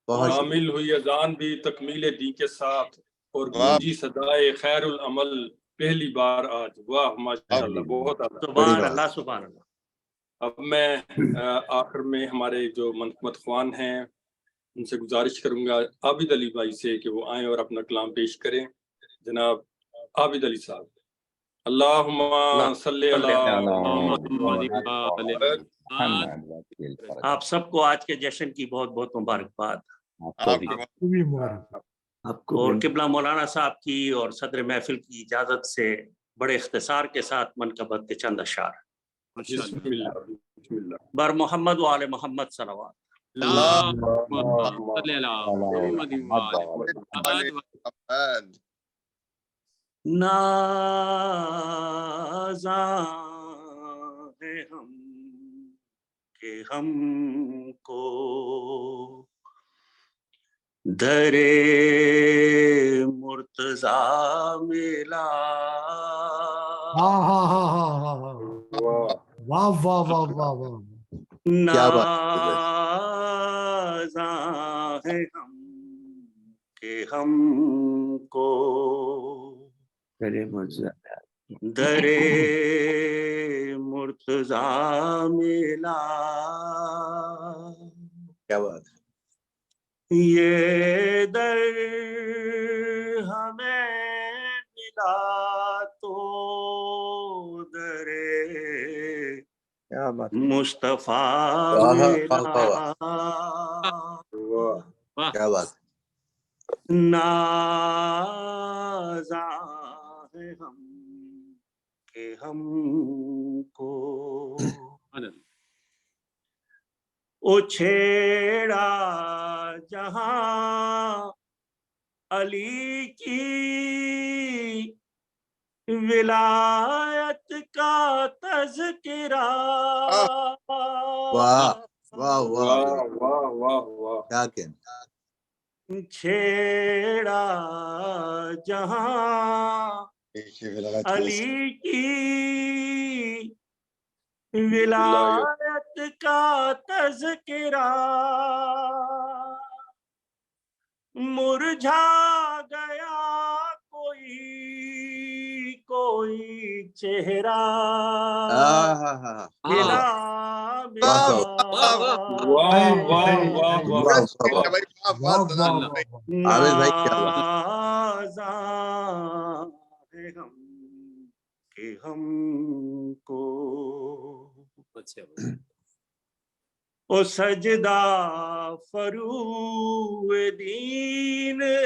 شامل ہوئی اذان بھی تکمیل دین کے ساتھ اور گونجی صدائے خیر العمل پہلی بار آج۔ واہ ماشاءاللہ، بہت اللہ، سبحان اللہ سبحان اللہ۔ اب میں آخر میں ہمارے جو منقمت خوان ہیں ان سے گزارش کروں گا عابد علی بھائی سے کہ وہ آئیں اور اپنا کلام پیش کریں۔ جناب عابد علی صاحب، اللہم صلی علی آپ سب کو آج کے جشن کی بہت بہت مبارکباد، اور قبلہ مولانا صاحب کی اور صدر محفل کی اجازت سے بڑے اختصار کے ساتھ منقبت کے چند اشعار۔ بسم اللہ بسم اللہ۔ بر محمد و آل محمد صلوات۔ نازاں ہیں ہم کہ ہم کو در مرتضیٰ ملا، نازاں ہیں ہم کہ ہم کو در مرتضیٰ ملا، کیا بات ہے، یہ در ہمیں ملا تو در مصطفیٰ ملا، کیا بات ہے، نازاں ہیں ہم کہ ہم کو او چھیڑا جہاں علی کی ولایت کا تذکرہ، واہ واہ واہ واہ واہ واہ واہ، کیا کہنا، چھیڑا جہاں علی کی ولایت کا تذکرہ، مرجھا گیا کوئی چہرہ کھلا ملا، عابد بھائی کیا بات، نازاں ہیں ہم کہ ہم کو او سجدہ فرودین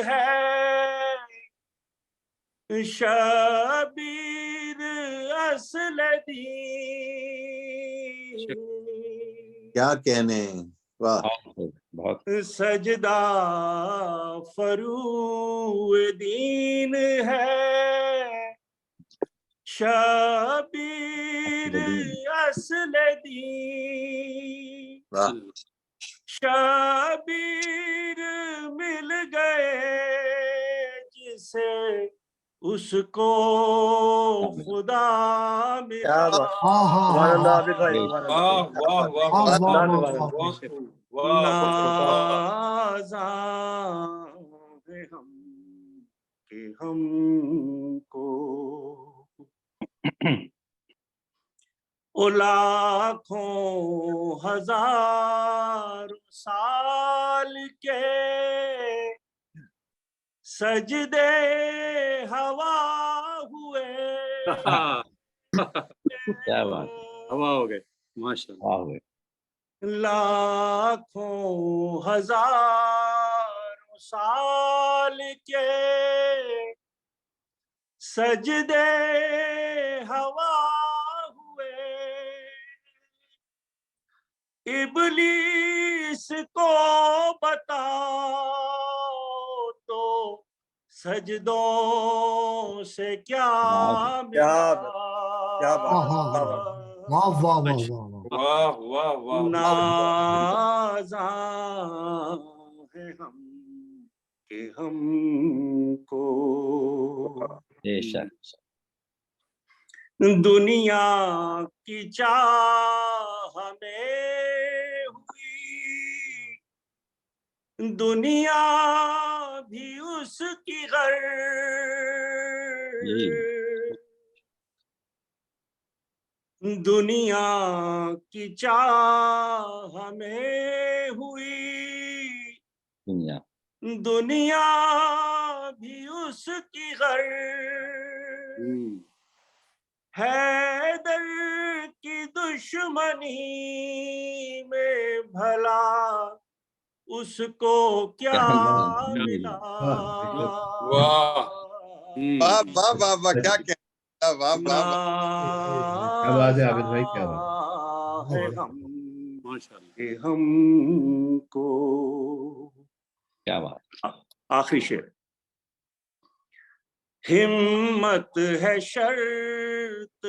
ہے، شبیر اصل دین، کیا کہنے، واہ سجدہ فرودین ہے، شبیر اصل دین، شبیر مل گئے جسے اس کو خدا ملا، نازاں ہیں ہم کہ ہم کو او لاکھوں ہزار سال کے سجدے ہوا ہوئے، کیا بات، ہوا ہو گئے ماشاءاللہ، لاکھوں ہزار سال کے سجدے ہوا ہوئے، ابلیس کو بتاؤ تو سجدوں سے کیا نازاں ہے ہم کہ ہم کو دنیا کی چاہ ہمیں ہوئی دنیا بھی اس کی غرض دنیا کی چاہ ہمیں ہوئی دنیا بھی اس کی غرض حیدر کی دشمنی میں بھلا اس کو کیا ملا واہ واہ واہ واہ واہ کیا کہنا واہ واہ کیا بات ہے عابد بھائی کیا بات ہے ہم کو کیا بات آخری شعر ہمت ہے شرط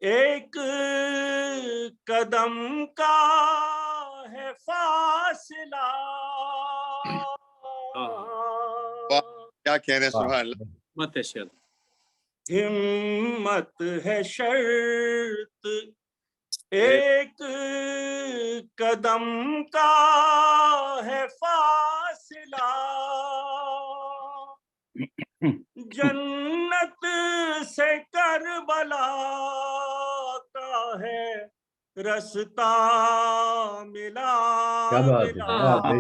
ایک قدم کا ہے فاصلہ کیا کہنے سبحان اللہ ہمت ہے شرط ایک قدم کا ہے فاصلہ جنت سے کربلا کا ہے رستہ ملا کیا بات ہے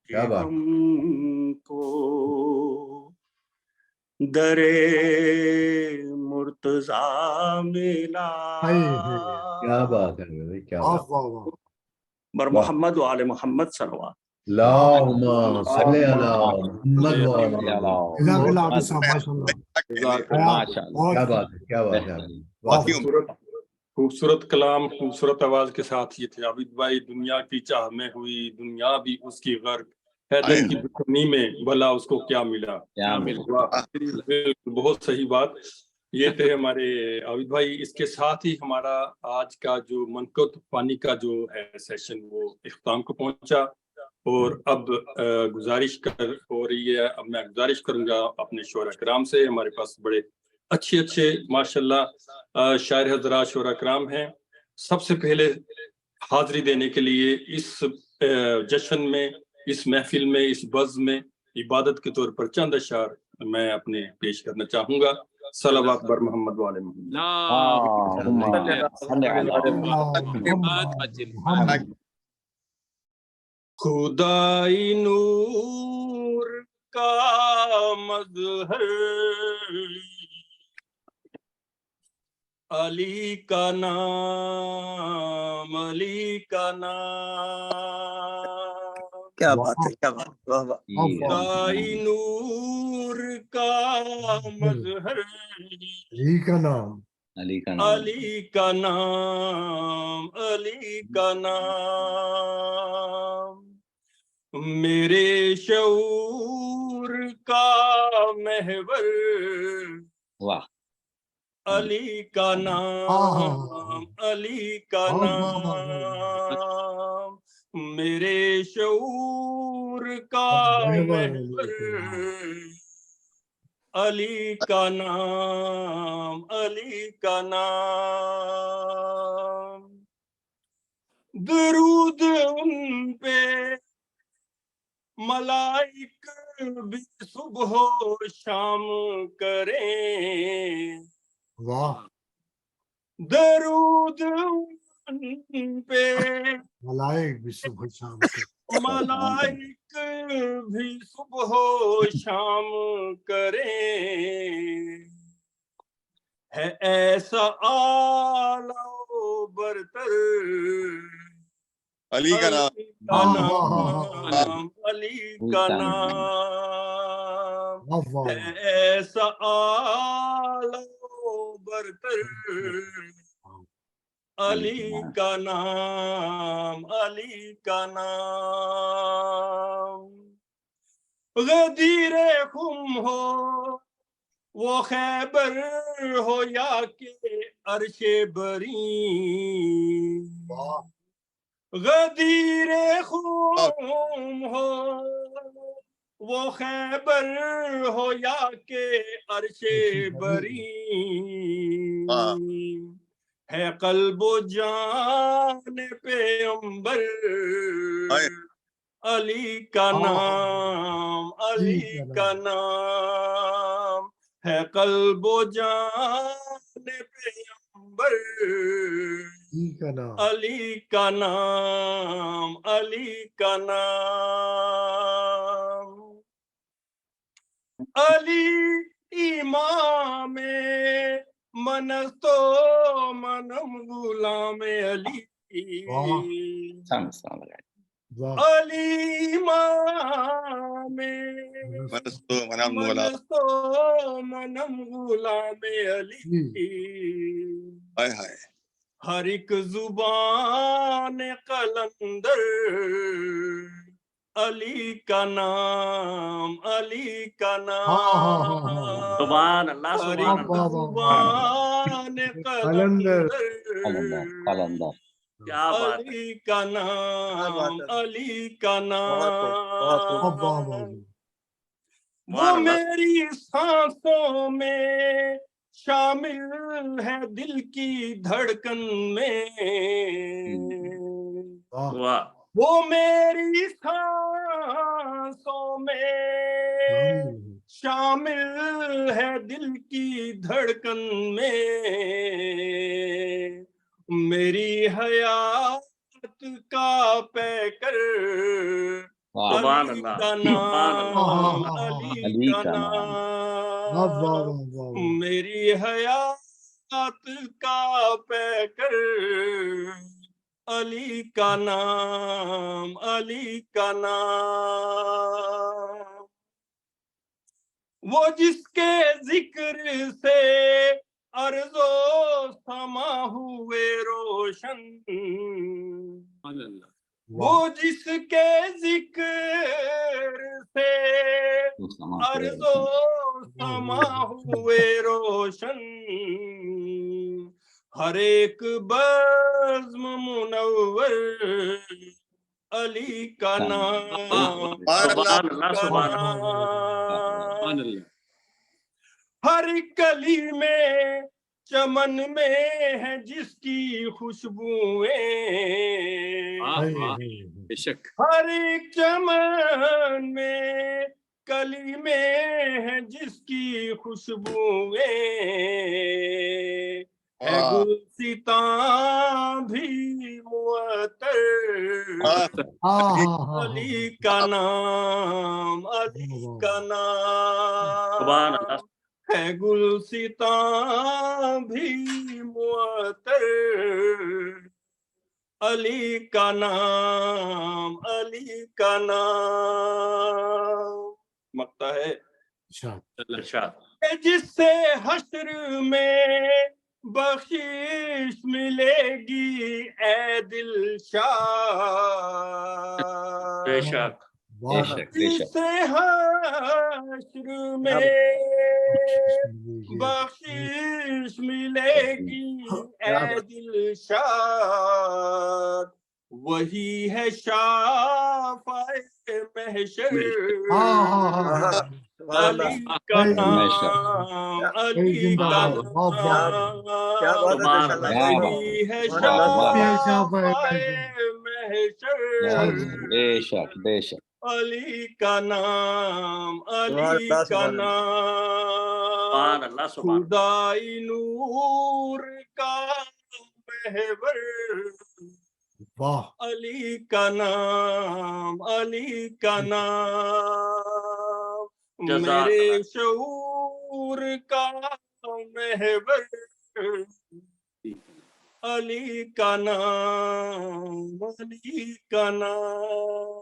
کیا بات ہم کو درے مرتضیٰ ملا کیا بات ہے کیا بات بر محمد و آل محمد صلوات اللہم صلی علی محمد و آل کیا بات ہے کیا بات ہے خوبصورت کلام خوبصورت آواز کے ساتھ یہ تھے عابد بھائی دنیا کی چاہ میں ہوئی دنیا بھی اس کی غرق حیدر کی دشمنی میں بھلا اس کو کیا ملا بہت صحیح بات یہ تھے ہمارے عابد بھائی اس کے ساتھ ہی ہمارا آج کا جو منقط پانی کا جو ہے سیشن وہ اختتام کو پہنچا اور اب گزارش میں گزارش کروں گا اپنے شعراء کرام سے ہمارے پاس بڑے اچھے ماشاءاللہ شاعر حضرات شعراء کرام ہیں سب سے پہلے حاضری دینے کے لیے اس جشن میں اس محفل میں اس بزم میں عبادت کے طور پر چند اشعار میں اپنے پیش کرنا چاہوں گا صلوات بر محمد والے محمد خدائی نور کا مظہر علی کا نام کیا بات ہے کیا بات خدائی نور کا مظہر علی کا نام میرے شعور کا محور علی کا نام میرے شعور کا محور علی کا نام درود ان پہ ملائک بھی صبح و شام کریں درود ان پہ ملائک بھی صبح شام کریں ہے ایسا اعلیٰ و برتر علی کا نام ہے ایسا اعلیٰ و برتر علی کا نام، علی کا نام. غدیر خم ہو وہ خیبر ہو یا کہ عرش بری، غدیر خم ہو وہ خیبر ہو یا کہ عرش بری، ہے قلب و جان پیغمبر علی کا نام، علی کا نام، ہے قلب و جان پیغمبر علی کا نام، علی کا نام. علی امام منست و منم غلام علی، علی امام منست و منم غلام علی. ہر ایک زبان قلندر علی کا نام، علی کا نام. سبحان اللہ، ہر سبحان ایک اللہ. زبان قلندر کیا بات ہے. علی کا نام، علی کا نام. وہ میری سانسوں میں شامل ہے دل کی دھڑکن میں، وہ میری سانسوں میں شامل ہے دل کی دھڑکن میں، میری حیات کا پیکر علی کا نام، علی کا نام. میری حیات کا پیکر علی کا نام، علی کا نام. وہ جس کے ذکر سے ارض و سما ہوئے روشن، وہ جس کے ذکر سے ارض و سما ہوئے روشن، ہر ایک بزم منور علی کا نام، ہر کلی میں چمن میں ہے جس کی خوشبوئیں، ہر ایک چمن میں کلی میں ہے جس کی خوشبوئیں، ہے گلستان بھی معطر علی کا نام، علی کا نام. ہے گلستان بھی معطر علی کا نام، علی کا نام. مقطع ہے جس سے حشر میں بخشش ملے گی اے دلشاد، بے شک جس سے حشر میں بخشش ملے گی اے دلشاد، وہی ہے شافع محشر علی کا نام، علی کا نام. وہی ہے شافع محشر علی کا نام، علی کا نام. خدائی نور کا محور علی کا نام، علی کا نام. میرے شعور کا محور علی کا نام، علی کا نام.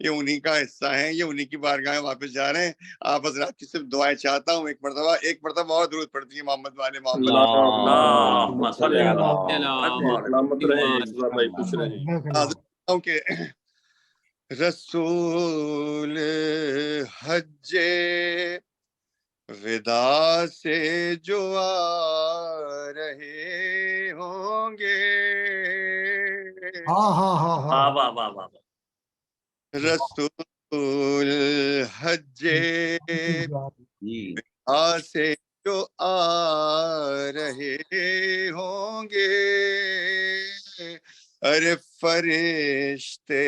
یہ انہی کا حصہ ہیں, یہ انہی کی بارگاہ میں واپس جا رہے ہیں. آپ حضرات کی صرف دعائیں چاہتا ہوں. ایک مرتبہ اور درود پڑھتی ہے محمد والے محمد. سلامت رہیں بھائی, خوش رہیں. کہ رسول حج ودا سے جو آ رہے ہوں گے, رسول حج ودا سے جو آ رہے ہوں گے, ارے فرشتے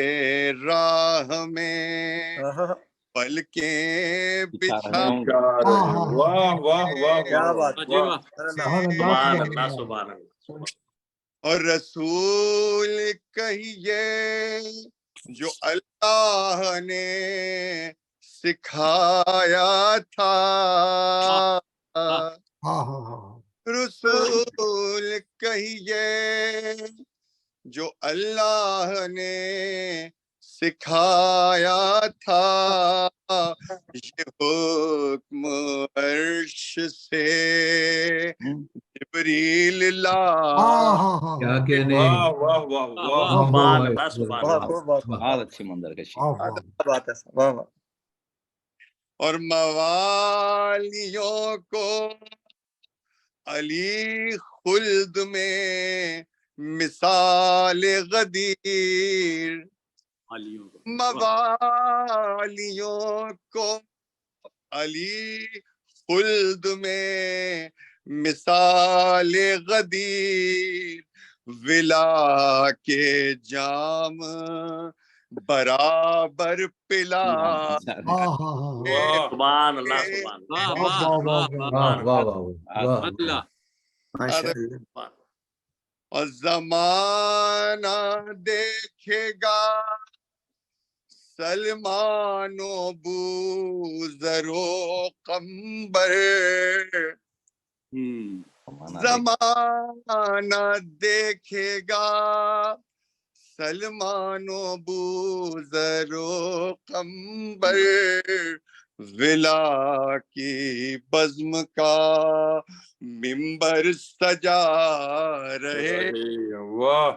راہ میں پلکیں بچھا. واہ واہ واہ کیا بات, اور رسول کہیے جو اللہ نے سکھایا تھا, رسول کہیے جو اللہ نے سکھایا تھا, یہ حکم عرش سے جبریل لا. کیا کہنے, واہ واہ واہ, بہت اچھی منظر کشی. بات ہے, واہ واہ. اور موالیوں کو علی خلد میں مثال غدیر, موالیوں کو علی خلد میں مثال غدیر, ولا کے جام برابر پلا. سبحان اللہ, اور زمانہ دیکھے گا سلمان و بوذر و قمبر, زمانہ دیکھے گا سلمان و بوذر و قمبر, ولا کی بزم کا منبر سجا رہے. واہ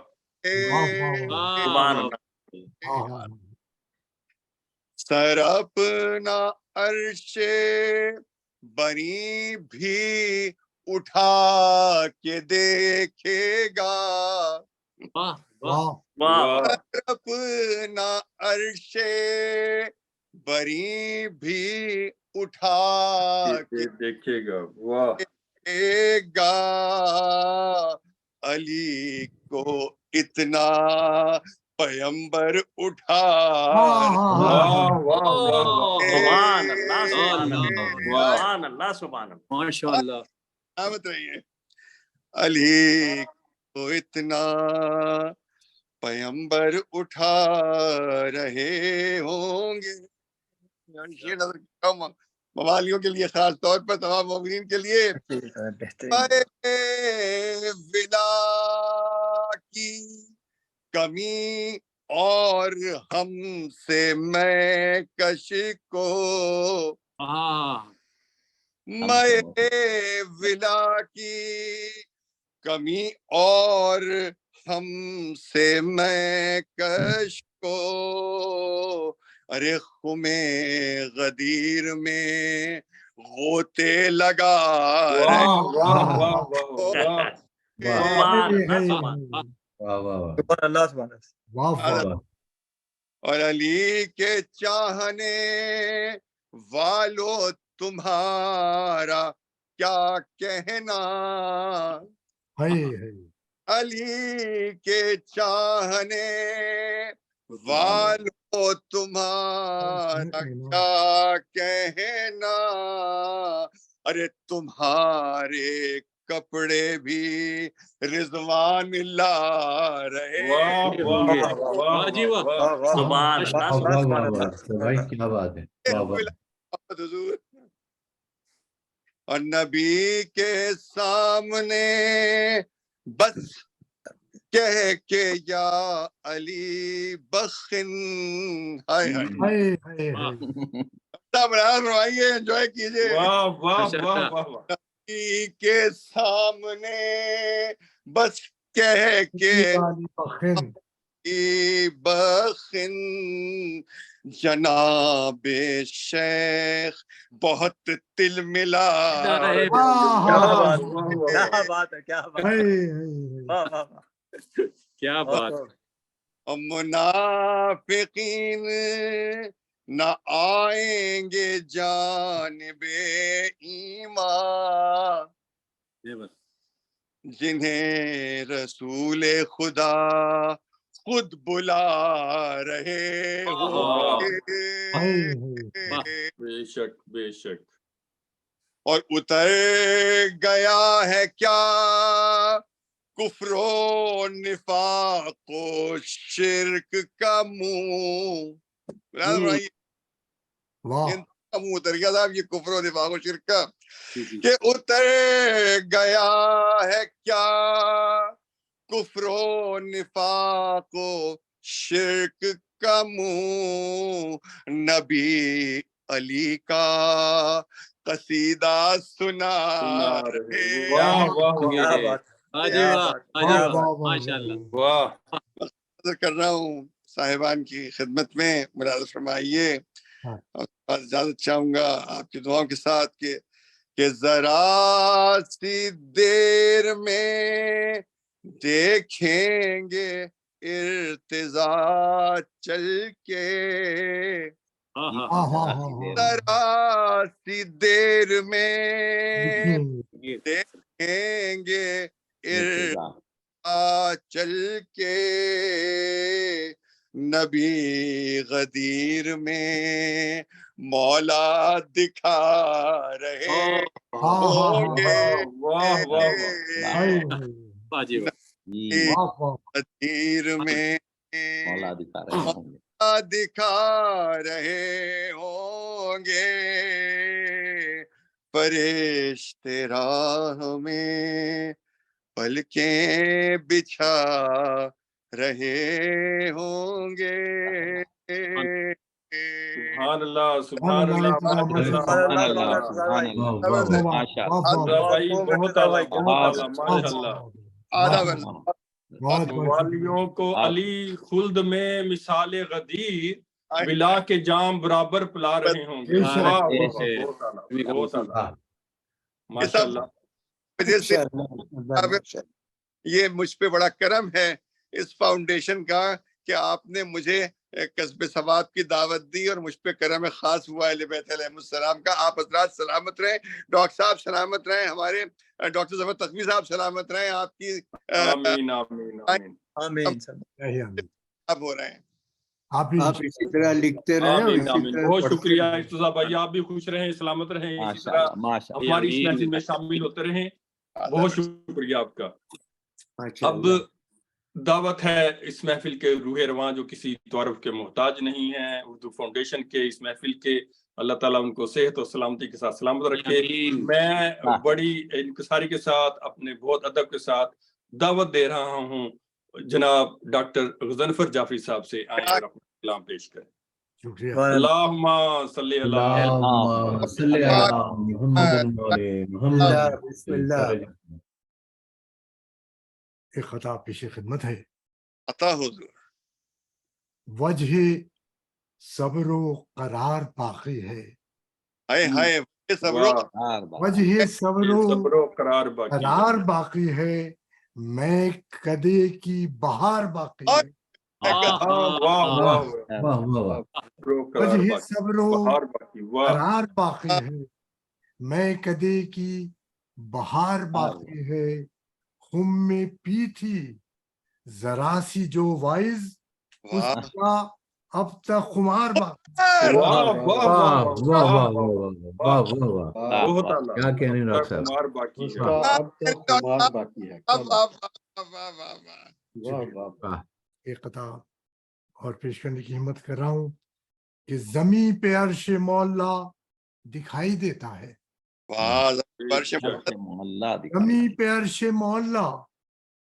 سر اپنا عرش بنی بھی اٹھا کے دیکھے گا, اپنا عرش بری بھی اٹھا کے دیکھے گا. واہ گا علی کو اتنا پیمبر اٹھا. ماشاء اللہ, سلامت رہیے. علی کو اتنا پیمبر اٹھا رہے ہوں گے. موالیوں کے لیے, خاص طور پر تمام مومنین کے لیے, ولا کی کمی اور ہم سے میں کش کو, میں ولا کی کمی اور ہم سے میں کش کو, ارے خمِ غدیر میں غوطے لگا رہے. اور علی کے چاہنے والو تمہارا کیا کہنا, علی کے چاہنے والو تمہارا کیا کہنا, ارے تمہارے کپڑے بھی رضوان لا رہے. اور نبی کے سامنے بس کہہ کے یا علی بخن. ہائے ہائے فرمائیے، انجوائے کیجیے. واہ واہ واہ واہ. کے سامنے بس کہہ کے بخن جناب شیخ بہت تل ملا. کیا بات ہے، کیا بات ہے، کیا بات. منافقین نہ آئیں گے جانب ایمان، جنہیں رسول خدا خود بلا رہے ہوں گے. بے شک بے شک. اور اتر گیا ہے کیا کفر و نفاق و شرک کا منہ. منہ اتر گیا صاحب یہ کفر و نفاق و شرک کا، کہ اتر گیا ہے کیا کفر و نفاق و شرک کا منہ. نبی علی کا قصیدہ سنا رہے. ماشاء اللہ. کر رہا ہوں صاحبان کی خدمت میں، ملحظہ فرمائیے. اجازت چاہوں گا آپ کی دعاؤں کے ساتھ کہ ذرا سی دیر میں دیکھیں گے ارتضا چل کے. ذرا سی دیر میں دیکھیں گے ارتضا چل کے. نبی غدیر میں مولا دکھا رہے ہوں گے. غدیر میں مولا دکھا رہے ہوں گے. فرشتے راہ میں پلکیں بچھا رہے ہوں گے. سبحان اللہ سبحان اللہ. بھائی بہت اعلیٰ بہت اعلیٰ ماشاء اللہ. والیوں کو علی خلد میں مثال غدیر ملا کے جام برابر پلا رہے ہوں گے. بہت اعلیٰ ماشاء اللہ. یہ مجھ پہ بڑا کرم ہے اس فاؤنڈیشن کا کہ آپ نے مجھے قصب ثواب کی دعوت دی اور مجھ پہ کرم خاص ہوا اہل بیت علیہ السلام کا. آپ حضرات سلامت رہیں، ڈاکٹر صاحب سلامت رہیں، ہمارے ڈاکٹر ظفر تقوی صاحب سلامت رہیں. آپ کی آمین آمین آمین. اب ہو رہے ہیں. آپ اسی طرح لکھتے رہیں. بہت شکریہ ارتضیٰ بھائی، آپ بھی خوش رہیں، سلامت رہیں، اسی طرح ہماری اس محفل میں شامل ہوتے رہیں. بہت شکریہ آپ کا. اب دعوت ہے اس محفل کے روح رواں جو کسی تعارف کے محتاج نہیں ہیں، اردو فاؤنڈیشن کے اس محفل کے، اللہ تعالیٰ ان کو صحت و سلامتی کے ساتھ سلامت رکھے. میں بڑی انکساری کے ساتھ اپنے بہت ادب کے ساتھ دعوت دے رہا ہوں جناب ڈاکٹر غضنفر جعفری صاحب سے آئیں اور اپنا کلام پیش کریں. اللہم صلی محمد. ایک خطا پیش خدمت ہے. عطا حضور. وجہ صبر و قرار باقی ہے. وجہ صبر و قرار باقی ہے، میں کدے کی بہار باقی ہے. وجہ صبر و قرار باقی ہے، میں کدے کی بہار باقی ہے. خم میں پی تھی ذرا سی جو وائز، اس کا اب تک خمار باقی. کیا کہنے ڈاکٹر صاحب. ایک قطع اور پیش کرنے کی ہمت کر رہا ہوں کہ زمین پہ عرش مولا دکھائی دیتا ہے. زمین پہ عرش مولا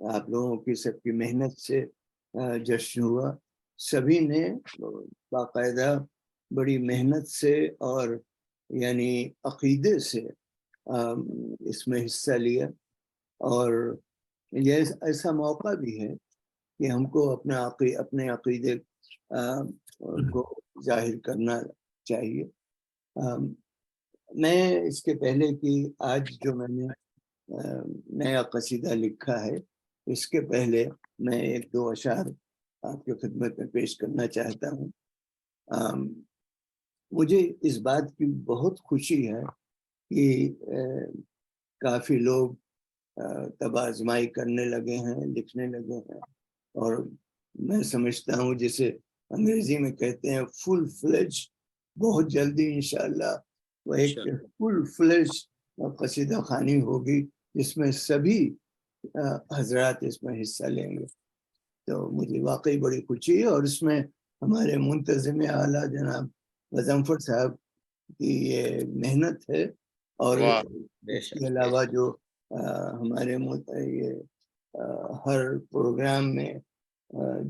آپ لوگوں کی سب کی محنت سے جشن ہوا. سبھی نے باقاعدہ بڑی محنت سے اور یعنی عقیدے سے اس میں حصہ لیا, اور یہ ایسا موقع بھی ہے کہ ہم کو اپنے عقیدے کو ظاہر کرنا چاہیے. میں اس کے پہلے کہ آج جو میں نے نیا قصیدہ لکھا ہے, اس کے پہلے میں ایک دو اشعار آپ کے خدمت میں پیش کرنا چاہتا ہوں. مجھے اس بات کی بہت خوشی ہے کہ کافی لوگ تب آزمائی کرنے لگے ہیں, لکھنے لگے ہیں, اور میں سمجھتا ہوں جسے انگریزی میں کہتے ہیں فل فلیج, بہت جلدی انشاءاللہ وہ ایک فل فلیج قصیدہ خوانی ہوگی جس میں سبھی حضرات اس میں حصہ لیں گے. تو مجھے واقعی بڑی خوشی ہے, اور اس میں ہمارے منتظم اعلیٰ جناب غضنفر صاحب کی یہ محنت ہے, اور اس کے علاوہ جو ہمارے یہ ہر پروگرام میں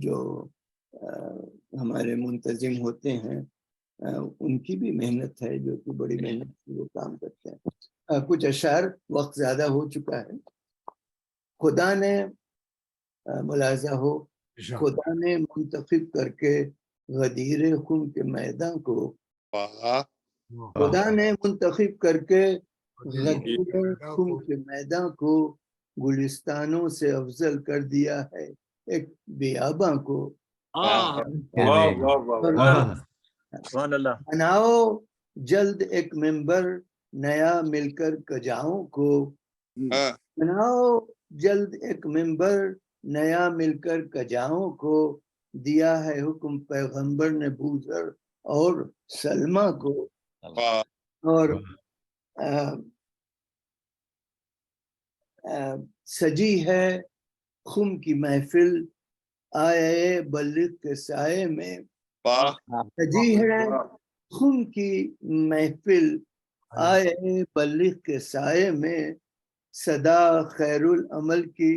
جو ہمارے منتظم ہوتے ہیں ان کی بھی محنت ہے, جو کہ بڑی محنت سے وہ کام کرتے ہیں. کچھ اشعار, وقت زیادہ ہو چکا ہے. خدا نے ملاحظہ ہو, خدا نے منتخب کر کے غدیر خون کے میدان کو, خدا نے منتخب کر کے غدیر خون کے میدان کو گلستانوں سے افضل کر دیا ہے ایک بیاباں کو. بناؤ جلد ایک ممبر نیا مل کر کجاؤں کو, بناؤ جلد ایک ممبر نیا مل کر کجاؤں کو, دیا ہے حکم پیغمبر نے بوذر اور سلمہ کو. اور سجی ہے خم کی محفل آئے بلغ کے سائے میں, سجی ہے خم کی محفل آئے بلغ کے سائے میں, صدا خیر العمل کی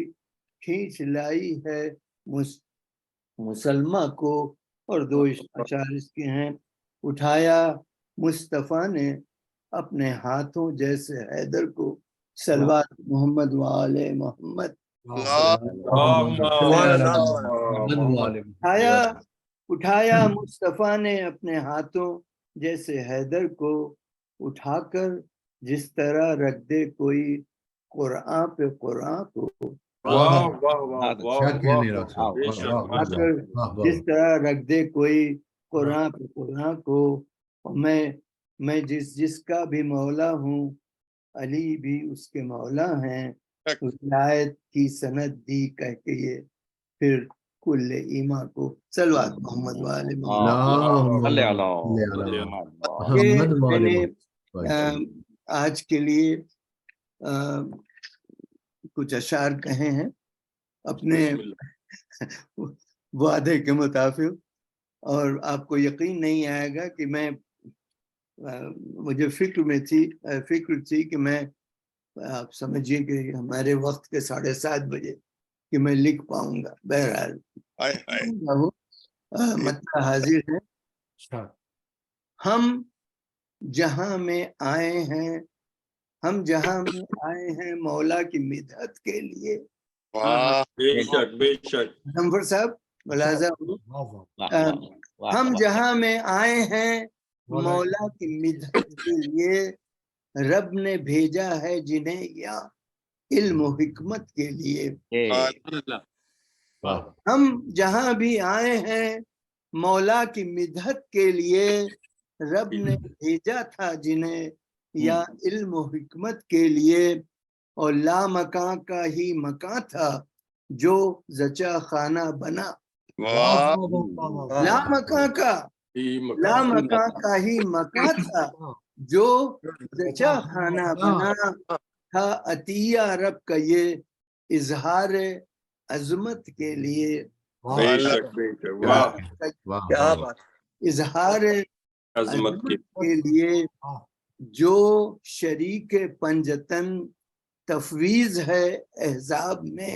کھینچ لائی ہے مسلمہ کو. اور دو اشعار اس کے ہیں. اٹھایا مصطفیٰ نے اپنے ہاتھوں جیسے حیدر کو, صلوات محمد وآل محمد. اٹھایا مصطفیٰ نے اپنے ہاتھوں جیسے حیدر کو, اٹھا کر جس طرح رکھ دے کوئی قرآن پہ قرآن کو, جس طرح رکھ دے کوئی قرآن پہ قرآن کو. میں جس کا بھی مولا ہوں, علی بھی اس کے مولا ہیں, ولایت کی سند دی کہہ کے یہ پھر کل ایمان کو. صلوات محمد والے محمد. آج کے لیے کچھ اشعار کہے ہیں اپنے وعدے کے مطابق, اور آپ کو یقین نہیں آئے گا کہ مجھے فکر تھی کہ میں, آپ سمجھیے کہ ہمارے وقت کے 7:30 بجے کہ میں لکھ پاؤں گا. بہرحال مطلب حاضر ہے. ہم جہاں میں آئے ہیں, ہم جہاں میں آئے ہیں مولا کی مدحت کے لیے. بے شک بے شک غضنفر صاحب ملاحظہ ہو, ہم جہاں میں آئے ہیں مولا کی مدحت کے لیے, رب نے بھیجا ہے جنہیں یا علم و حکمت کے لیے. ہم جہاں بھی آئے ہیں مولا کی مدحت کے لیے, رب نے بھیجا تھا جنہیں یا علم و حکمت کے لیے. اور لا مکان کا ہی مکان تھا جو زچا خانہ بنا. لا مکان کا ہی مکان تھا جو زچا خانہ بنا تھا. عطیہ رب کا یہ اظہار عظمت کے لیے. اظہار عظمت کے لیے جو شریک پنجتن تفویض ہے احزاب میں.